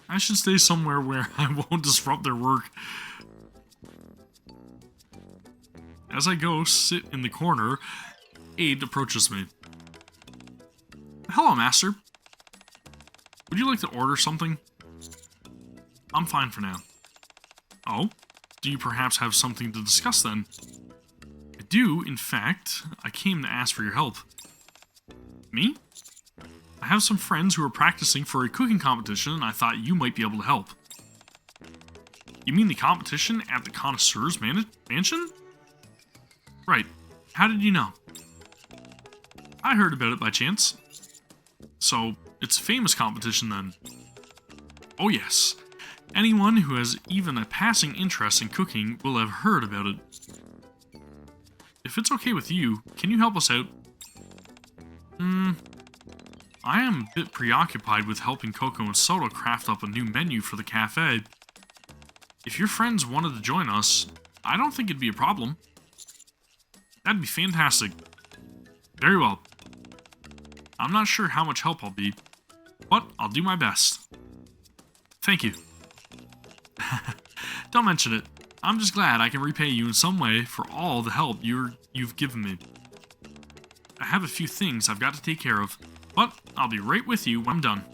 A: I should stay somewhere where I won't disrupt their work. As I go sit in the corner, Aide approaches me. Hello, Master. Would you like to order something? I'm fine for now. Oh? Do you perhaps have something to discuss then? I do, in fact. I came to ask for your help. Me? I have some friends who are practicing for a cooking competition and I thought you might be able to help. You mean the competition at the Connoisseur's Mansion? Right. How did you know? I heard about it by chance. So, it's a famous competition then? Oh yes. Anyone who has even a passing interest in cooking will have heard about it. If it's okay with you, can you help us out? I am a bit preoccupied with helping Coco and Soda craft up a new menu for the cafe. If your friends wanted to join us, I don't think it'd be a problem. That'd be fantastic. Very well. I'm not sure how much help I'll be, but I'll do my best. Thank you. Don't mention it. I'm just glad I can repay you in some way for all the help you've given me. I have a few things I've got to take care of, but I'll be right with you when I'm done.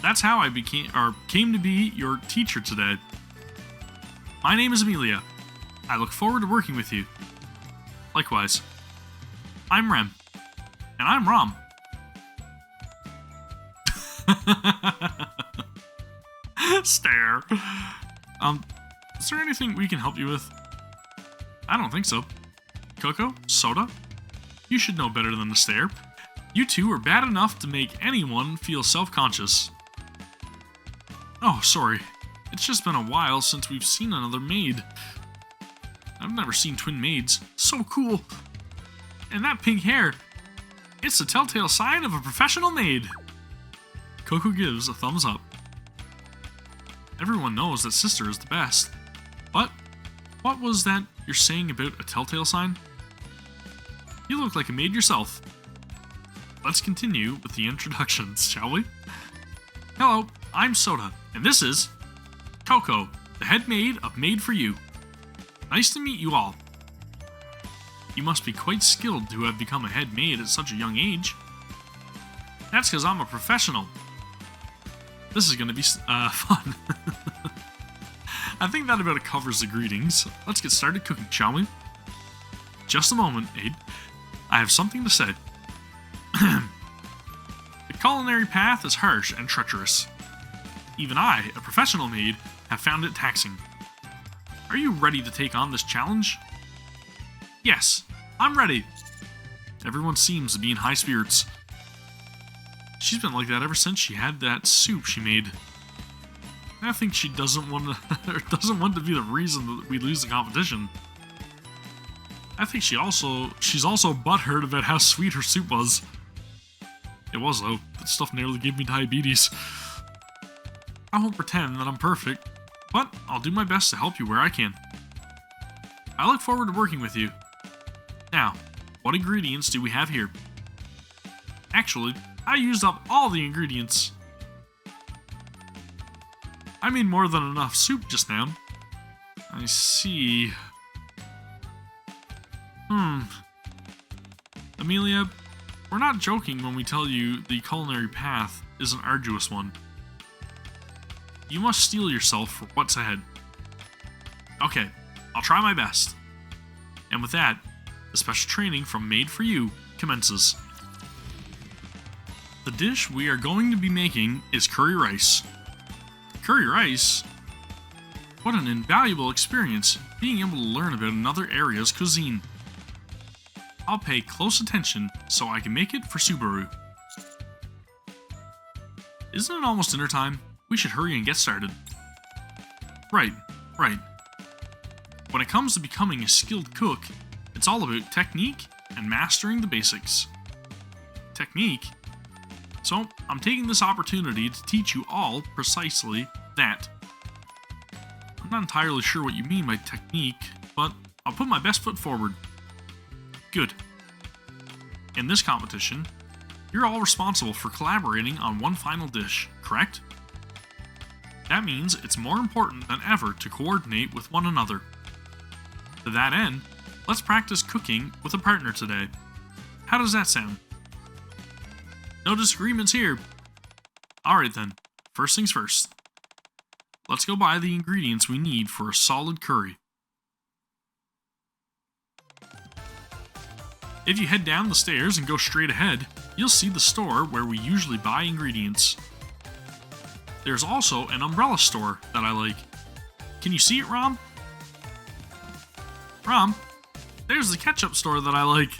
A: That's how I came to be your teacher today. My name is Amelia. I look forward to working with you. Likewise. I'm Rem. And I'm Rom. Stare. Is there anything we can help you with? I don't think so. Coco? Soda? You should know better than to stare. You two are bad enough to make anyone feel self-conscious. Oh, sorry. It's just been a while since we've seen another maid. I've never seen twin maids. So cool. And that pink hair. It's the telltale sign of a professional maid. Coco gives a thumbs up. Everyone knows that sister is the best. But What was that you're saying about a telltale sign? You look like a maid yourself. Let's continue with the introductions, shall we? Hello, I'm Soda, and this is Coco, the head maid of Made for You. Nice to meet you all. You must be quite skilled to have become a head maid at such a young age. That's because I'm a professional. This is going to be fun. I think that about covers the greetings. Let's get started cooking, shall we? Just a moment, maid. I have something to say. The culinary path is harsh and treacherous. Even I, a professional maid, have found it taxing. Are you ready to take on this challenge? Yes, I'm ready. Everyone seems to be in high spirits. She's been like that ever since she had that soup she made. I think she doesn't want to be the reason that we lose the competition. I think she's also butthurt about how sweet her soup was. It was though. That stuff nearly gave me diabetes. I won't pretend that I'm perfect, but I'll do my best to help you where I can. I look forward to working with you. Now, what ingredients do we have here? Actually, I used up all the ingredients. I made more than enough soup just now. I see. Amelia, we're not joking when we tell you the culinary path is an arduous one. You must steel yourself for what's ahead. Okay, I'll try my best. And with that, the special training from Made for You commences. The dish we are going to be making is curry rice. Curry rice? What an invaluable experience being able to learn about another area's cuisine. I'll pay close attention so I can make it for Subaru. Isn't it almost dinner time? We should hurry and get started. Right. When it comes to becoming a skilled cook, it's all about technique and mastering the basics. Technique? So, I'm taking this opportunity to teach you all precisely that. I'm not entirely sure what you mean by technique, but I'll put my best foot forward. Good. In this competition, you're all responsible for collaborating on one final dish, correct? That means it's more important than ever to coordinate with one another. To that end, let's practice cooking with a partner today. How does that sound? No disagreements here. Alright then, first things first. Let's go buy the ingredients we need for a solid curry. If you head down the stairs and go straight ahead, you'll see the store where we usually buy ingredients. There's also an umbrella store that I like. Can you see it, Rom? Rom, there's the ketchup store that I like.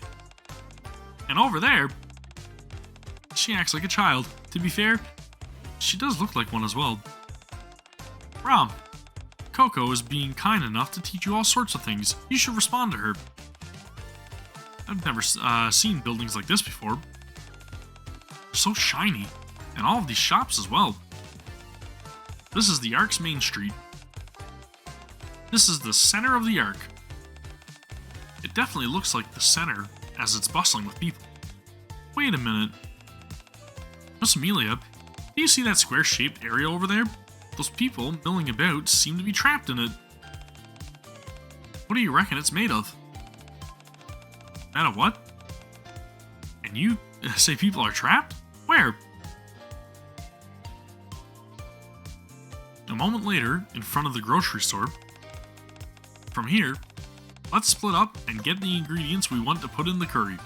A: And over there, she acts like a child. To be fair, she does look like one as well. Rom, Coco is being kind enough to teach you all sorts of things. You should respond to her. I've never seen buildings like this before. They're so shiny. And all of these shops as well. This is the Ark's main street. This is the center of the Ark. It definitely looks like the center as it's bustling with people. Wait a minute. Miss Amelia, do you see that square-shaped area over there? Those people milling about seem to be trapped in it. What do you reckon it's made of? Made of what? And you say people are trapped? Where? A moment later, in front of the grocery store. From here, let's split up and get the ingredients we want to put in the curry.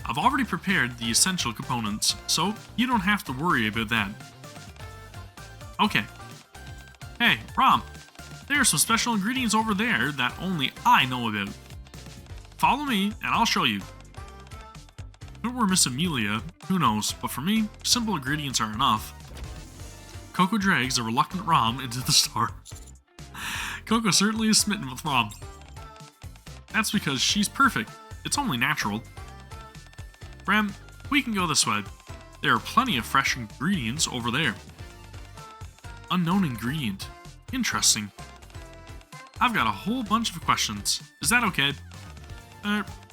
A: I've already prepared the essential components, so you don't have to worry about that. Okay. Hey, Rom, there are some special ingredients over there that only I know about. Follow me and I'll show you. If it were Miss Amelia, who knows, but for me, simple ingredients are enough. Coco drags a reluctant Rom into the store. Coco certainly is smitten with Rom. That's because she's perfect. It's only natural. Ram, we can go this way. There are plenty of fresh ingredients over there. Unknown ingredient. Interesting. I've got a whole bunch of questions. Is that okay?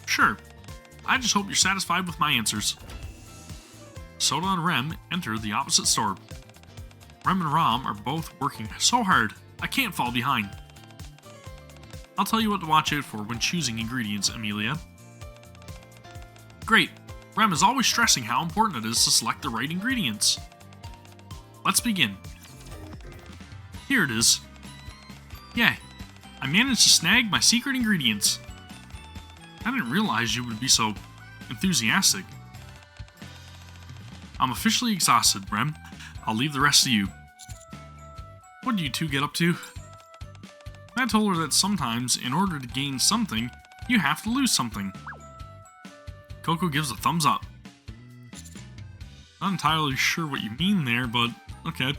A: Sure. I just hope you're satisfied with my answers. Soda and Rem enter the opposite store. Rem and Rom are both working so hard, I can't fall behind. I'll tell you what to watch out for when choosing ingredients, Amelia. Great. Rem is always stressing how important it is to select the right ingredients. Let's begin. Here it is. Yay, I managed to snag my secret ingredients. I didn't realize you would be so enthusiastic. I'm officially exhausted, Rem. I'll leave the rest to you. What do you two get up to? I told her that sometimes, in order to gain something, you have to lose something. Coco gives a thumbs up. Not entirely sure what you mean there, but okay.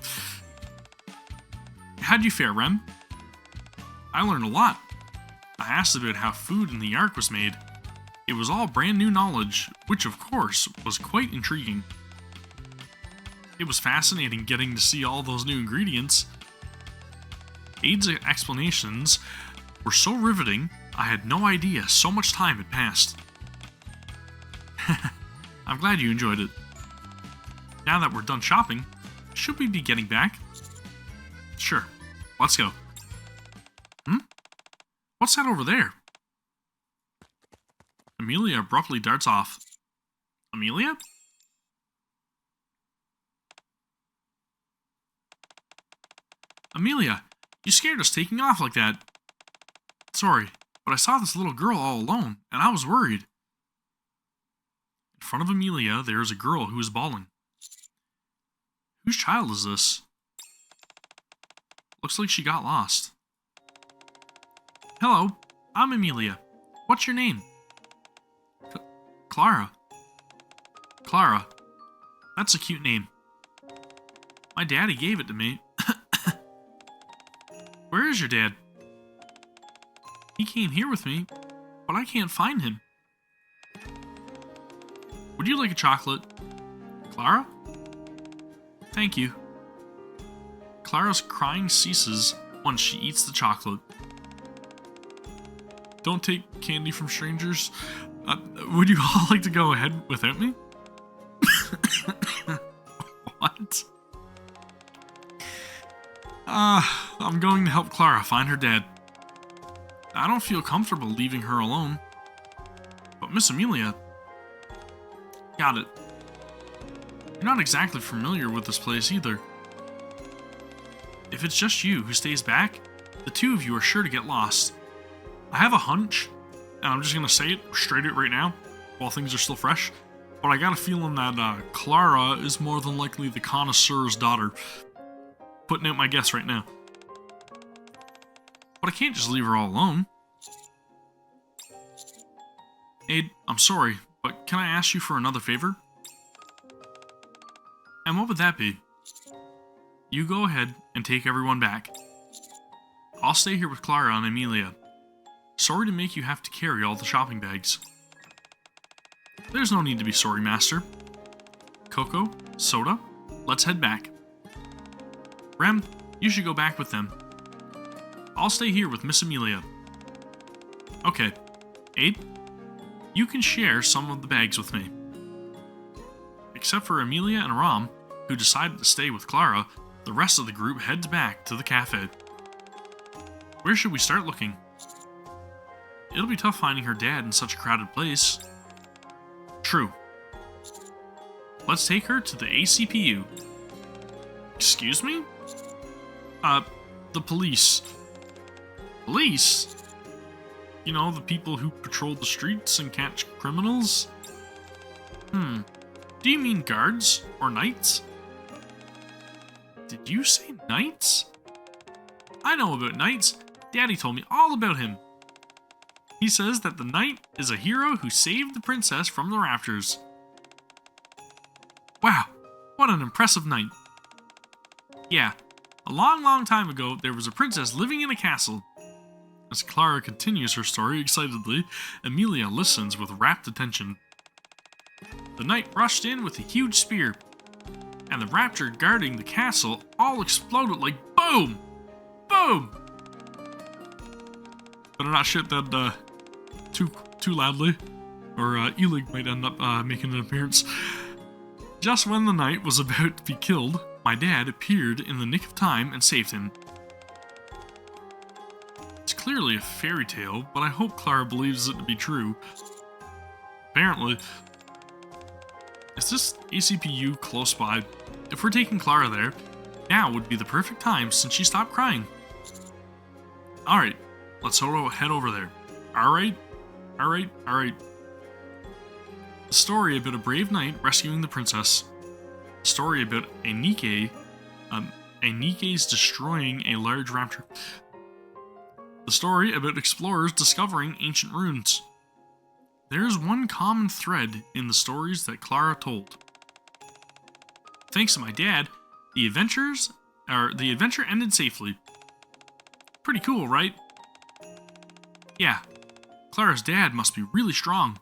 A: How'd you fare, Rem? I learned a lot. I asked about how food in the Ark was made. It was all brand new knowledge, which of course was quite intriguing. It was fascinating getting to see all those new ingredients. Aid's explanations were so riveting, I had no idea so much time had passed. I'm glad you enjoyed it. Now that we're done shopping, should we be getting back? Sure, let's go. What's that over there? Amelia abruptly darts off. Amelia? Amelia, you scared us taking off like that. Sorry, but I saw this little girl all alone, and I was worried. In front of Amelia, there is a girl who is bawling. Whose child is this? Looks like she got lost. Hello, I'm Amelia. What's your name? Clara. Clara. That's a cute name. My daddy gave it to me. Where is your dad? He came here with me, but I can't find him. Would you like a chocolate? Clara? Thank you. Clara's crying ceases once she eats the chocolate. Don't take candy from strangers. Would you all like to go ahead without me? What? I'm going to help Clara find her dad. I don't feel comfortable leaving her alone. But Miss Amelia... Got it. You're not exactly familiar with this place either. If it's just you who stays back, the two of you are sure to get lost. I have a hunch, and I'm just going to say it straight out right now, while things are still fresh, but I got a feeling that Clara is more than likely the connoisseur's daughter. Putting out my guess right now. But I can't just leave her all alone. Aid, I'm sorry, but can I ask you for another favor? And what would that be? You go ahead and take everyone back. I'll stay here with Clara and Amelia. Sorry to make you have to carry all the shopping bags. There's no need to be sorry, Master. Coco, Soda, let's head back. Rem, you should go back with them. I'll stay here with Miss Amelia. Okay. Aid, you can share some of the bags with me. Except for Amelia and Rom, who decided to stay with Clara, the rest of the group heads back to the cafe. Where should we start looking? It'll be tough finding her dad in such a crowded place. True. Let's take her to the ACPU. Excuse me? The police. Police? You know, the people who patrol the streets and catch criminals? Do you mean guards or knights? Did you say knights? I know about knights. Daddy told me all about him. He says that the knight is a hero who saved the princess from the rafters. Wow, what an impressive knight. Yeah, a long time ago, there was a princess living in a castle. As Clara continues her story excitedly, Amelia listens with rapt attention. The knight rushed in with a huge spear, and the raptor guarding the castle all exploded like boom! Boom! Better not shit that too loudly, or Elig might end up making an appearance. Just when the knight was about to be killed, my dad appeared in the nick of time and saved him. It's clearly a fairy tale, but I hope Clara believes it to be true. Apparently. Is this ACPU close by? If we're taking Clara there, now would be the perfect time since she stopped crying. Alright, let's head over there. Alright. The story about a brave knight rescuing the princess. The story about a Nikke's destroying a large raptor. The story about explorers discovering ancient ruins. There is one common thread in the stories that Clara told. Thanks to my dad, the adventure ended safely. Pretty cool, right? Yeah, Clara's dad must be really strong.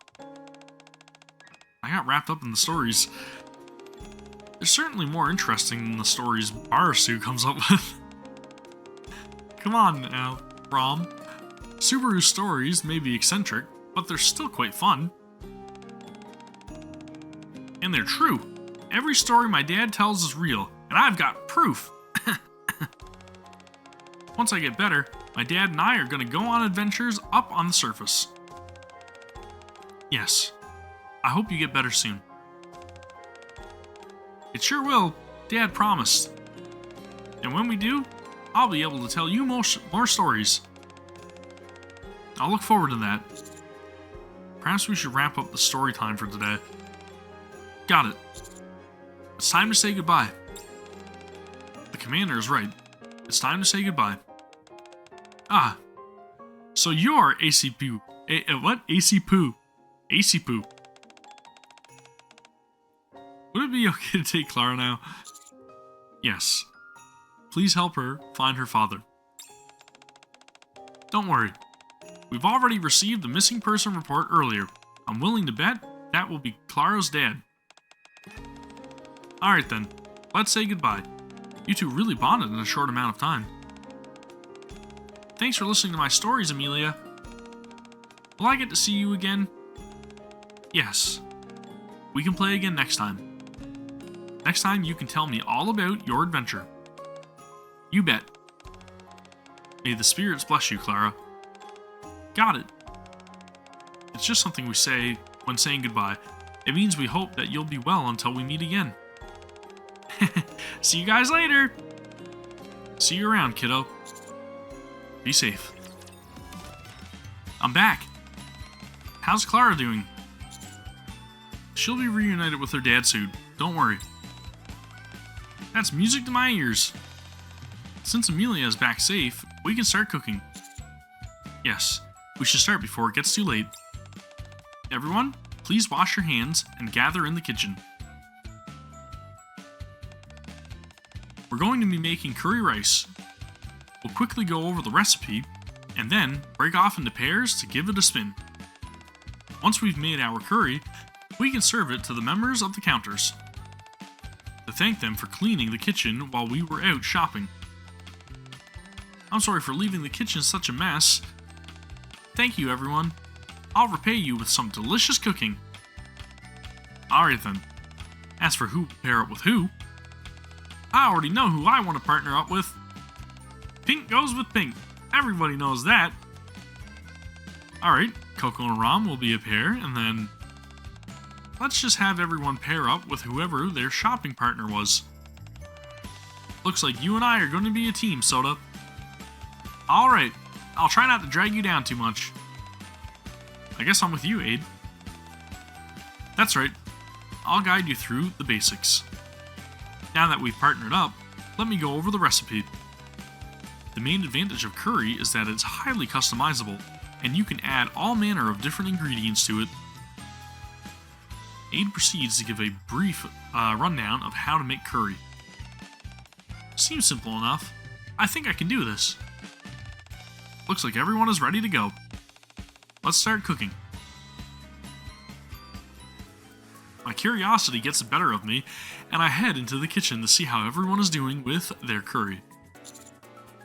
A: I got wrapped up in the stories. They're certainly more interesting than the stories Barasu comes up with. Come on now, Rom. Subaru's stories may be eccentric, but they're still quite fun. And they're true. Every story my dad tells is real, and I've got proof. Once I get better, my dad and I are going to go on adventures up on the surface. Yes, I hope you get better soon. It sure will, Dad promised. And when we do, I'll be able to tell you more stories. I'll look forward to that. Perhaps we should wrap up the story time for today. Got it. It's time to say goodbye. The commander is right. It's time to say goodbye. Ah. So you're ACPU. What? ACPU. ACPU. Would it be okay to take Clara now? Yes. Please help her find her father. Don't worry. We've already received the missing person report earlier. I'm willing to bet that will be Clara's dad. Alright then, let's say goodbye. You two really bonded in a short amount of time. Thanks for listening to my stories, Amelia. Will I get to see you again? Yes. We can play again next time. Next time you can tell me all about your adventure. You bet. May the spirits bless you, Clara. Got it. It's just something we say when saying goodbye. It means we hope that you'll be well until we meet again. See you guys later. See you around, kiddo. Be safe. I'm back. How's Clara doing? She'll be reunited with her dad soon. Don't worry. That's music to my ears. Since Amelia is back safe, we can start cooking. Yes, we should start before it gets too late. Everyone, please wash your hands and gather in the kitchen. We're going to be making curry rice. We'll quickly go over the recipe, and then break off into pairs to give it a spin. Once we've made our curry, we can serve it to the members of the counters, to thank them for cleaning the kitchen while we were out shopping. I'm sorry for leaving the kitchen such a mess. Thank you, everyone. I'll repay you with some delicious cooking. Alright then. As for who will pair up with who, I already know who I want to partner up with. Pink goes with pink. Everybody knows that. Alright, Coco and Rom will be a pair, and then let's just have everyone pair up with whoever their shopping partner was. Looks like you and I are going to be a team, Soda. Alright, I'll try not to drag you down too much. I guess I'm with you, Aid. That's right. I'll guide you through the basics. Now that we've partnered up, let me go over the recipe. The main advantage of curry is that it's highly customizable, and you can add all manner of different ingredients to it. Aid proceeds to give a brief rundown of how to make curry. Seems simple enough. I think I can do this. Looks like everyone is ready to go. Let's start cooking. My curiosity gets the better of me, and I head into the kitchen to see how everyone is doing with their curry.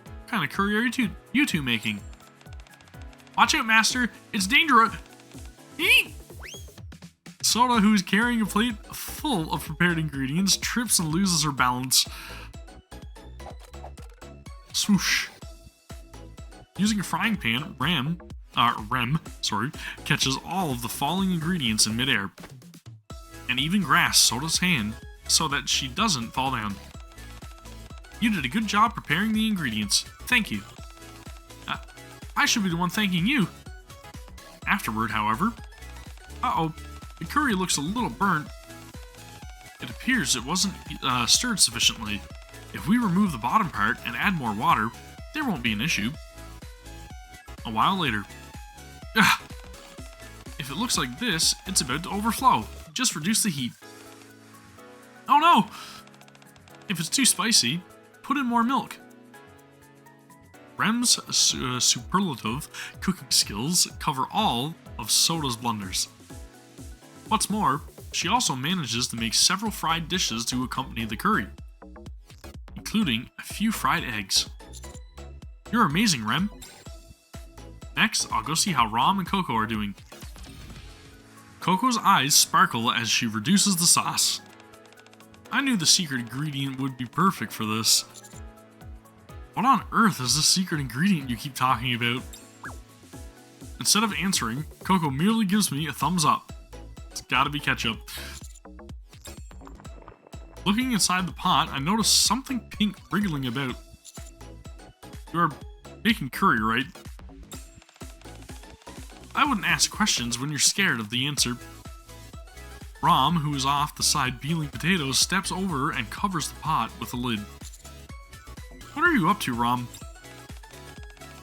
A: What kind of curry are you two making? Watch out, Master. It's dangerous. Eat! Soda, who is carrying a plate full of prepared ingredients, trips and loses her balance. Swoosh. Using a frying pan, Rem catches all of the falling ingredients in midair, and even grasps Soda's hand so that she doesn't fall down. You did a good job preparing the ingredients. Thank you. I should be the one thanking you. Afterward, however, the curry looks a little burnt. It appears it wasn't stirred sufficiently. If we remove the bottom part and add more water, there won't be an issue. A while later. If it looks like this, it's about to overflow. Just reduce the heat. Oh no! If it's too spicy, put in more milk. Rem's superlative cooking skills cover all of Soda's blunders. What's more, she also manages to make several fried dishes to accompany the curry, including a few fried eggs. You're amazing, Rem. Next, I'll go see how Rom and Coco are doing. Coco's eyes sparkle as she reduces the sauce. I knew the secret ingredient would be perfect for this. What on earth is this secret ingredient you keep talking about? Instead of answering, Coco merely gives me a thumbs up. It's gotta be ketchup. Looking inside the pot, I notice something pink wriggling about. You are making curry, right? I wouldn't ask questions when you're scared of the answer. Rom, who is off the side peeling potatoes, steps over and covers the pot with a lid. What are you up to, Rom?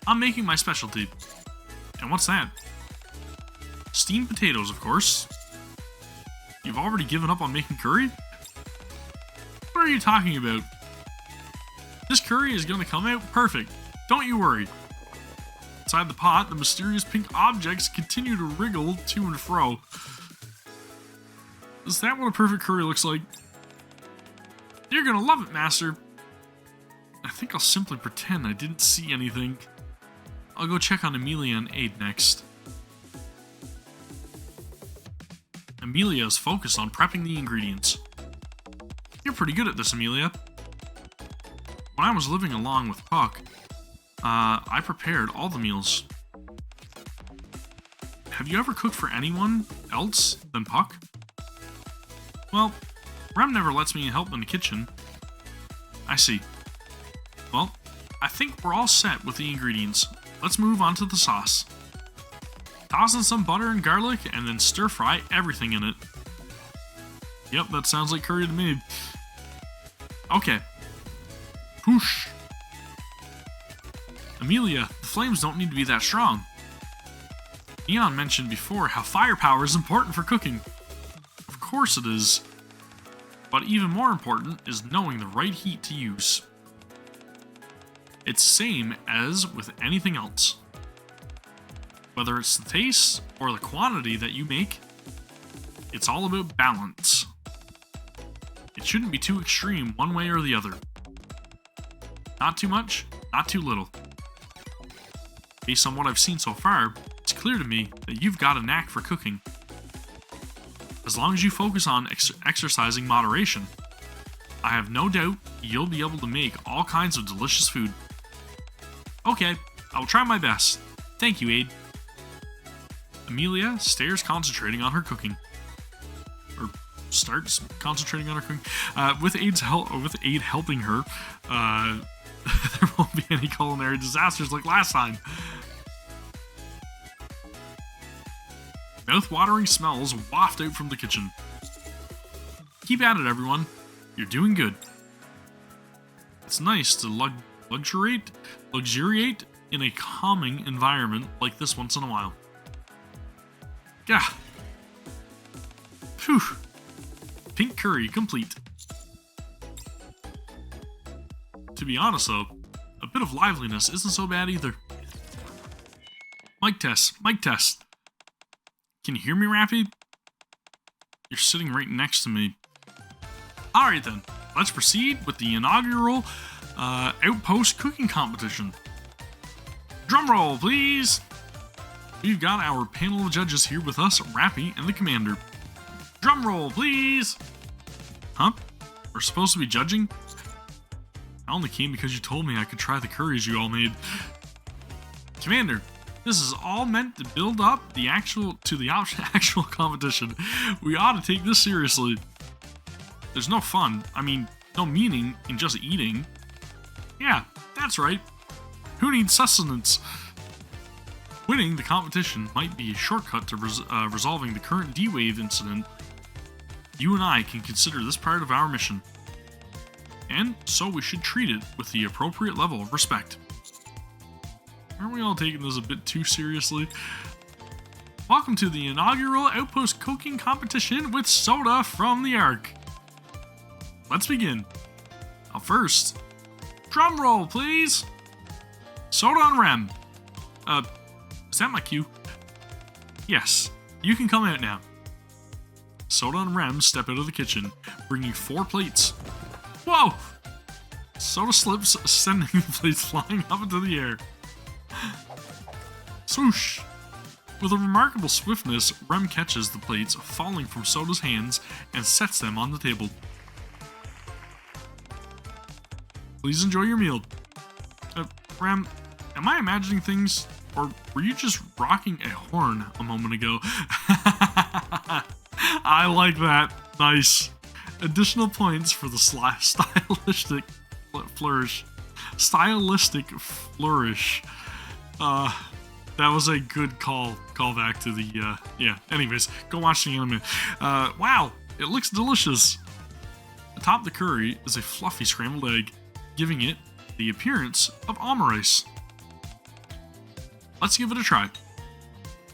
A: I'm making my specialty. And what's that? Steamed potatoes, of course. You've already given up on making curry? What are you talking about? This curry is going to come out perfect. Don't you worry. Inside the pot, the mysterious pink objects continue to wriggle to and fro. Is that what a perfect curry looks like? You're gonna love it, Master. I think I'll simply pretend I didn't see anything. I'll go check on Amelia and Aid next. Amelia is focused on prepping the ingredients. You're pretty good at this, Amelia. When I was living along with Puck, I prepared all the meals. Have you ever cooked for anyone else than Puck? Well, Rem never lets me help in the kitchen. I see. Well, I think we're all set with the ingredients. Let's move on to the sauce. Toss in some butter and garlic and then stir fry everything in it. Yep, that sounds like curry to me. Okay. Whoosh. Amelia, the flames don't need to be that strong. Neon mentioned before how firepower is important for cooking. Of course it is. But even more important is knowing the right heat to use. It's same as with anything else. Whether it's the taste or the quantity that you make, it's all about balance. It shouldn't be too extreme one way or the other. Not too much, not too little. Based on what I've seen so far, it's clear to me that you've got a knack for cooking. As long as you focus on exercising moderation, I have no doubt you'll be able to make all kinds of delicious food. Okay, I'll try my best. Thank you, Aid. Amelia stares concentrating on her cooking. Or starts concentrating on her cooking. With Aid helping her, there won't be any culinary disasters like last time. Mouth-watering smells waft out from the kitchen. Keep at it, everyone. You're doing good. It's nice to luxuriate in a calming environment like this once in a while. Gah. Phew. Pink curry complete. To be honest though, a bit of liveliness isn't so bad either. Mic test. Can you hear me, Rappy? You're sitting right next to me. Alright then, let's proceed with the inaugural Outpost cooking competition. Drum roll, please! We've got our panel of judges here with us, Rappy and the Commander. Drum roll, please! Huh? We're supposed to be judging? I only came because you told me I could try the curries you all made. Commander, this is all meant to build up the actual competition. We ought to take this seriously. There's no fun, no meaning in just eating. Yeah, that's right. Who needs sustenance? Winning the competition might be a shortcut to resolving the current D-Wave incident. You and I can consider this part of our mission. And so we should treat it with the appropriate level of respect. Aren't we all taking this a bit too seriously? Welcome to the inaugural Outpost Cooking Competition with soda from the Ark. Let's begin. Now first, drum roll please! Soda on Rem. Is that my cue? Yes, you can come out now. Soda and Rem step out of the kitchen, bringing 4 plates. Whoa! Soda slips, sending the plates flying up into the air. Swoosh! With a remarkable swiftness, Rem catches the plates falling from Soda's hands and sets them on the table. Please enjoy your meal. Rem, am I imagining things? Or were you just rocking a horn a moment ago? I like that. Nice. Additional points for the stylistic flourish. That was a good callback to the, yeah. Anyways, go watch the anime. Wow, it looks delicious. Atop the curry is a fluffy scrambled egg, giving it the appearance of omurice. Let's give it a try.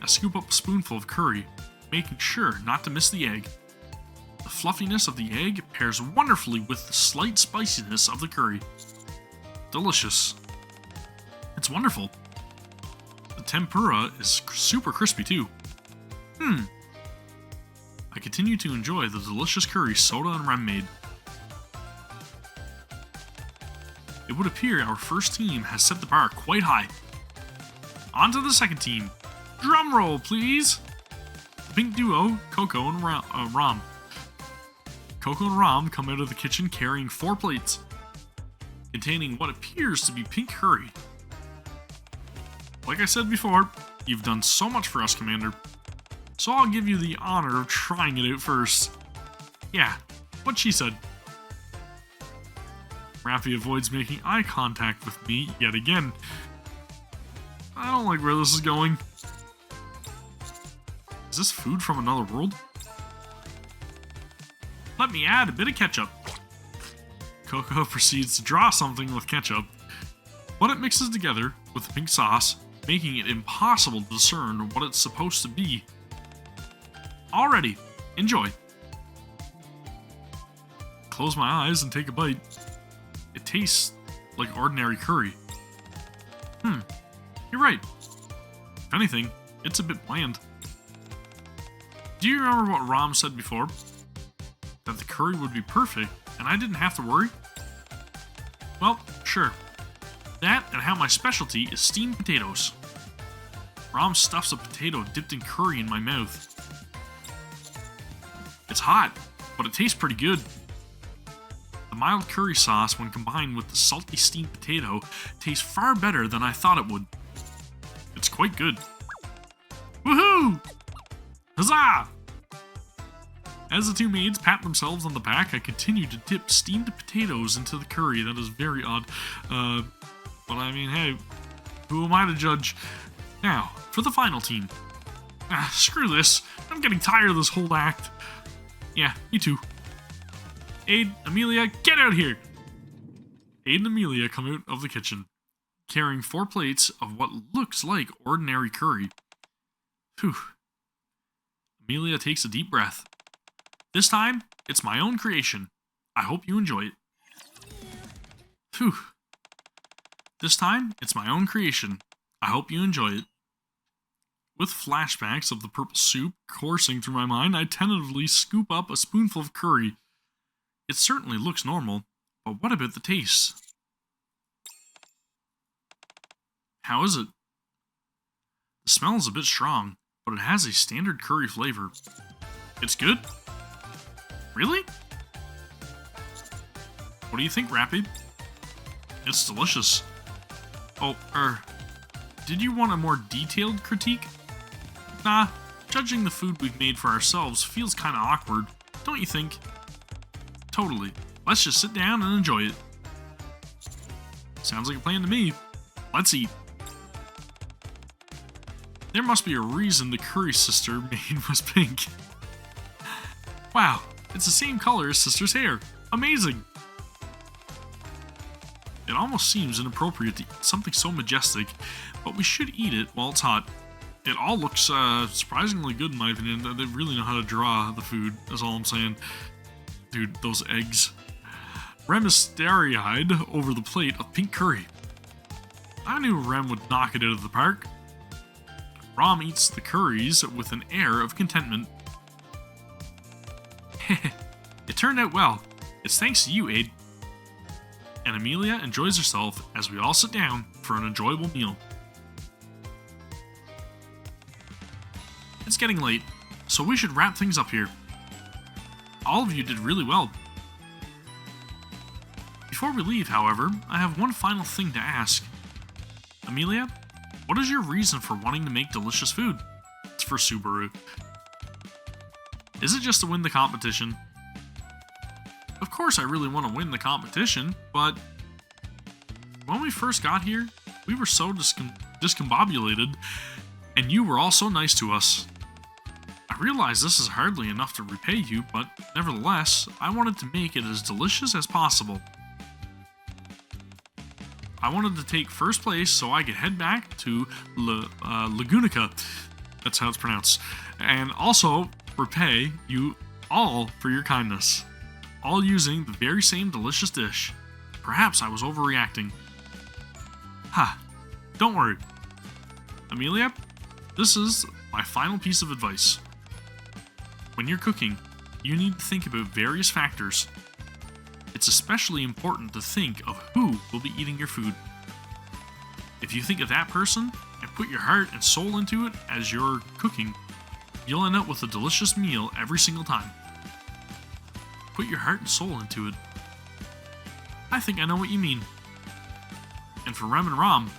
A: I scoop up a spoonful of curry, making sure not to miss the egg. The fluffiness of the egg pairs wonderfully with the slight spiciness of the curry. Delicious. It's wonderful. The tempura is super crispy too. I continue to enjoy the delicious curry Soda and Rem made. It would appear our first team has set the bar quite high. On to the second team. Drum roll, please! The pink duo, Coco and Rom. Coco and Rom come out of the kitchen carrying 4 plates, containing what appears to be pink curry. Like I said before, you've done so much for us, Commander. So I'll give you the honor of trying it out first. Yeah, what she said. Rappy avoids making eye contact with me yet again. I don't like where this is going. Is this food from another world? Let me add a bit of ketchup. Coco proceeds to draw something with ketchup, but it mixes together with the pink sauce, making it impossible to discern what it's supposed to be. Already, enjoy. Close my eyes and take a bite. It tastes like ordinary curry. You're right. If anything, it's a bit bland. Do you remember what Rom said before? That the curry would be perfect, and I didn't have to worry? Well, sure. That and how my specialty is steamed potatoes. Rom stuffs a potato dipped in curry in my mouth. It's hot, but it tastes pretty good. The mild curry sauce, when combined with the salty steamed potato, tastes far better than I thought it would. It's quite good. Woohoo! Huzzah! As the 2 maids pat themselves on the back, I continue to dip steamed potatoes into the curry. That is very odd. But I mean, hey, who am I to judge? Now, for the final team. Screw this. I'm getting tired of this whole act. Yeah, me too. Aid, Amelia, get out here! Aid and Amelia come out of the kitchen, carrying 4 plates of what looks like ordinary curry. Phew. Amelia takes a deep breath. This time, it's my own creation. I hope you enjoy it. Phew. This time, it's my own creation. I hope you enjoy it. With flashbacks of the purple soup coursing through my mind, I tentatively scoop up a spoonful of curry. It certainly looks normal, but what about the taste? How is it? The smell is a bit strong, but it has a standard curry flavor. It's good? Really? What do you think, Rappy? It's delicious. Oh, did you want a more detailed critique? Nah, judging the food we've made for ourselves feels kinda awkward, don't you think? Totally. Let's just sit down and enjoy it. Sounds like a plan to me. Let's eat. There must be a reason the curry sister made was pink. Wow, it's the same color as sister's hair. Amazing! It almost seems inappropriate to eat something so majestic, but we should eat it while it's hot. It all looks surprisingly good in my opinion. They really know how to draw the food, that's all I'm saying. Dude, those eggs. Rem is starry-eyed over the plate of pink curry. I knew Rem would knock it out of the park. Rom eats the curries with an air of contentment. It turned out well. It's thanks to you, Aid. And Amelia enjoys herself as we all sit down for an enjoyable meal. It's getting late, so we should wrap things up here. All of you did really well. Before we leave, however, I have one final thing to ask. Amelia, what is your reason for wanting to make delicious food? It's for Subaru. Is it just to win the competition? Of course I really want to win the competition, but when we first got here, we were so discombobulated, and you were all so nice to us. I realize this is hardly enough to repay you, but nevertheless, I wanted to make it as delicious as possible. I wanted to take first place so I could head back to Lagunica, that's how it's pronounced, and also repay you all for your kindness, all using the very same delicious dish. Perhaps I was overreacting. Ha, don't worry. Amelia, this is my final piece of advice. When you're cooking, you need to think about various factors. It's especially important to think of who will be eating your food. If you think of that person and put your heart and soul into it as you're cooking, you'll end up with a delicious meal every single time. Put your heart and soul into it. I think I know what you mean. And for Rem and Rom,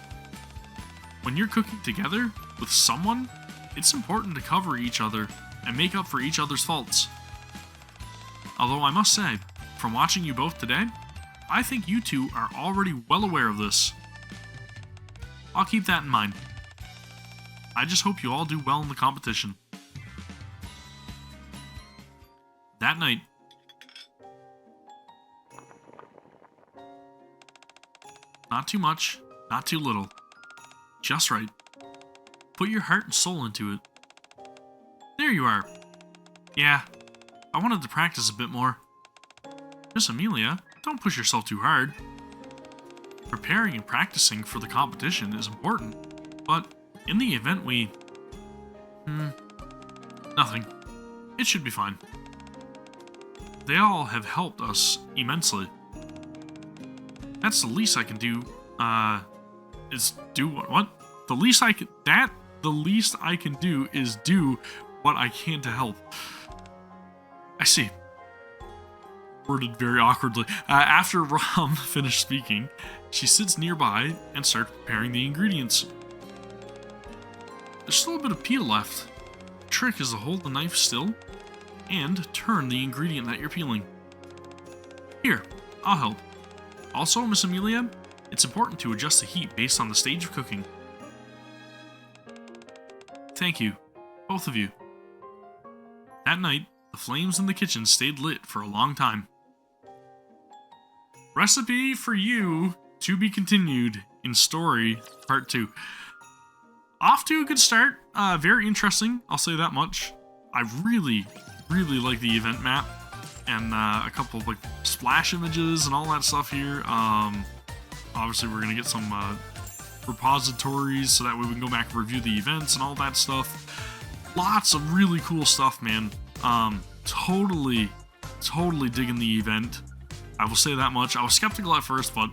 A: when you're cooking together with someone, it's important to cover each other and make up for each other's faults. Although I must say, from watching you both today, I think you two are already well aware of this. I'll keep that in mind. I just hope you all do well in the competition. That night, not too much, not too little. Just right. Put your heart and soul into it. There you are. Yeah, I wanted to practice a bit more. Miss Amelia, don't push yourself too hard. Preparing and practicing for the competition is important, but in the event nothing. It should be fine. They all have helped us immensely. That's the least I can do, is do what? The least I can do is do what I can to help. I see. Worded very awkwardly. After Rom finished speaking, she sits nearby and starts preparing the ingredients. There's still a bit of peel left. The trick is to hold the knife still and turn the ingredient that you're peeling. Here, I'll help. Also, Miss Amelia, it's important to adjust the heat based on the stage of cooking. Thank you, both of you. That night, the flames in the kitchen stayed lit for a long time. Recipe for you to be continued in story part 2. Off to a good start. Very interesting, I'll say that much. I really like the event map and a couple of like splash images and all that stuff here. Obviously we're gonna get some repositories so that way we can go back and review the events and all that stuff. Lots of really cool stuff, man. Totally digging the event. I will say that much. I was skeptical at first, but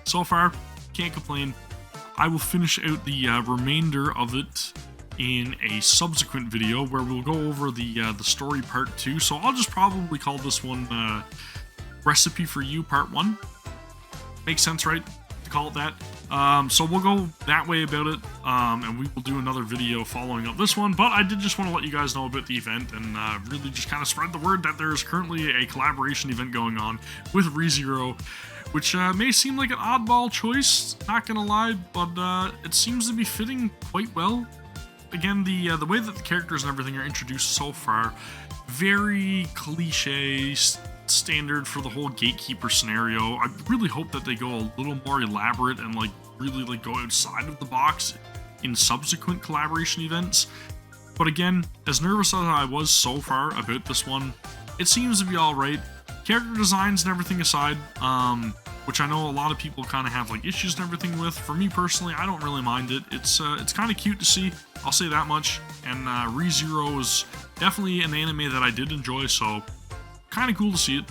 A: so far, can't complain. I will finish out the remainder of it in a subsequent video where we'll go over the story part 2. So I'll just probably call this one Recipe for You Part 1. Makes sense, right, to call it that? So we'll go that way about it, and we will do another video following up this one, but I did just want to let you guys know about the event and really just kind of spread the word that there's currently a collaboration event going on with ReZero, which may seem like an oddball choice, not gonna lie, but it seems to be fitting quite well. Again, the way that the characters and everything are introduced so far, very cliche, standard for the whole gatekeeper scenario. I really hope that they go a little more elaborate and like really like go outside of the box in subsequent collaboration events. But again, as nervous as I was so far about this one, it seems to be alright. Character designs and everything aside, which I know a lot of people kind of have like issues and everything with. For me personally, I don't really mind it. It's kind of cute to see, I'll say that much. And ReZero is definitely an anime that I did enjoy, so kind of cool to see it.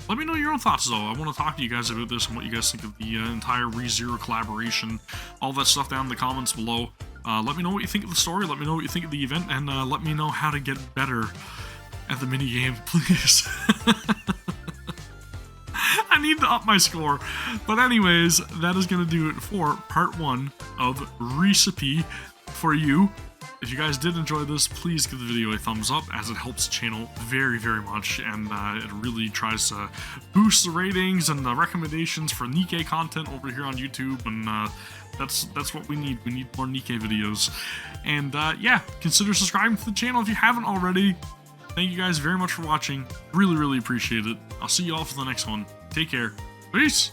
A: Let me know your own thoughts though. I want to talk to you guys about this and what you guys think of the entire ReZero collaboration, all that stuff down in the comments below. Let me know what you think of the story, let me know what you think of the event, and let me know how to get better at the minigame, please. I need to up my score. But anyways, that is going to do it for part 1 of Recipe for You. If you guys did enjoy this, please give the video a thumbs up, as it helps the channel very, very much, and it really tries to boost the ratings and the recommendations for NIKKE content over here on YouTube, and that's what we need. We need more NIKKE videos. And yeah, consider subscribing to the channel if you haven't already. Thank you guys very much for watching. Really, really appreciate it. I'll see you all for the next one. Take care. Peace!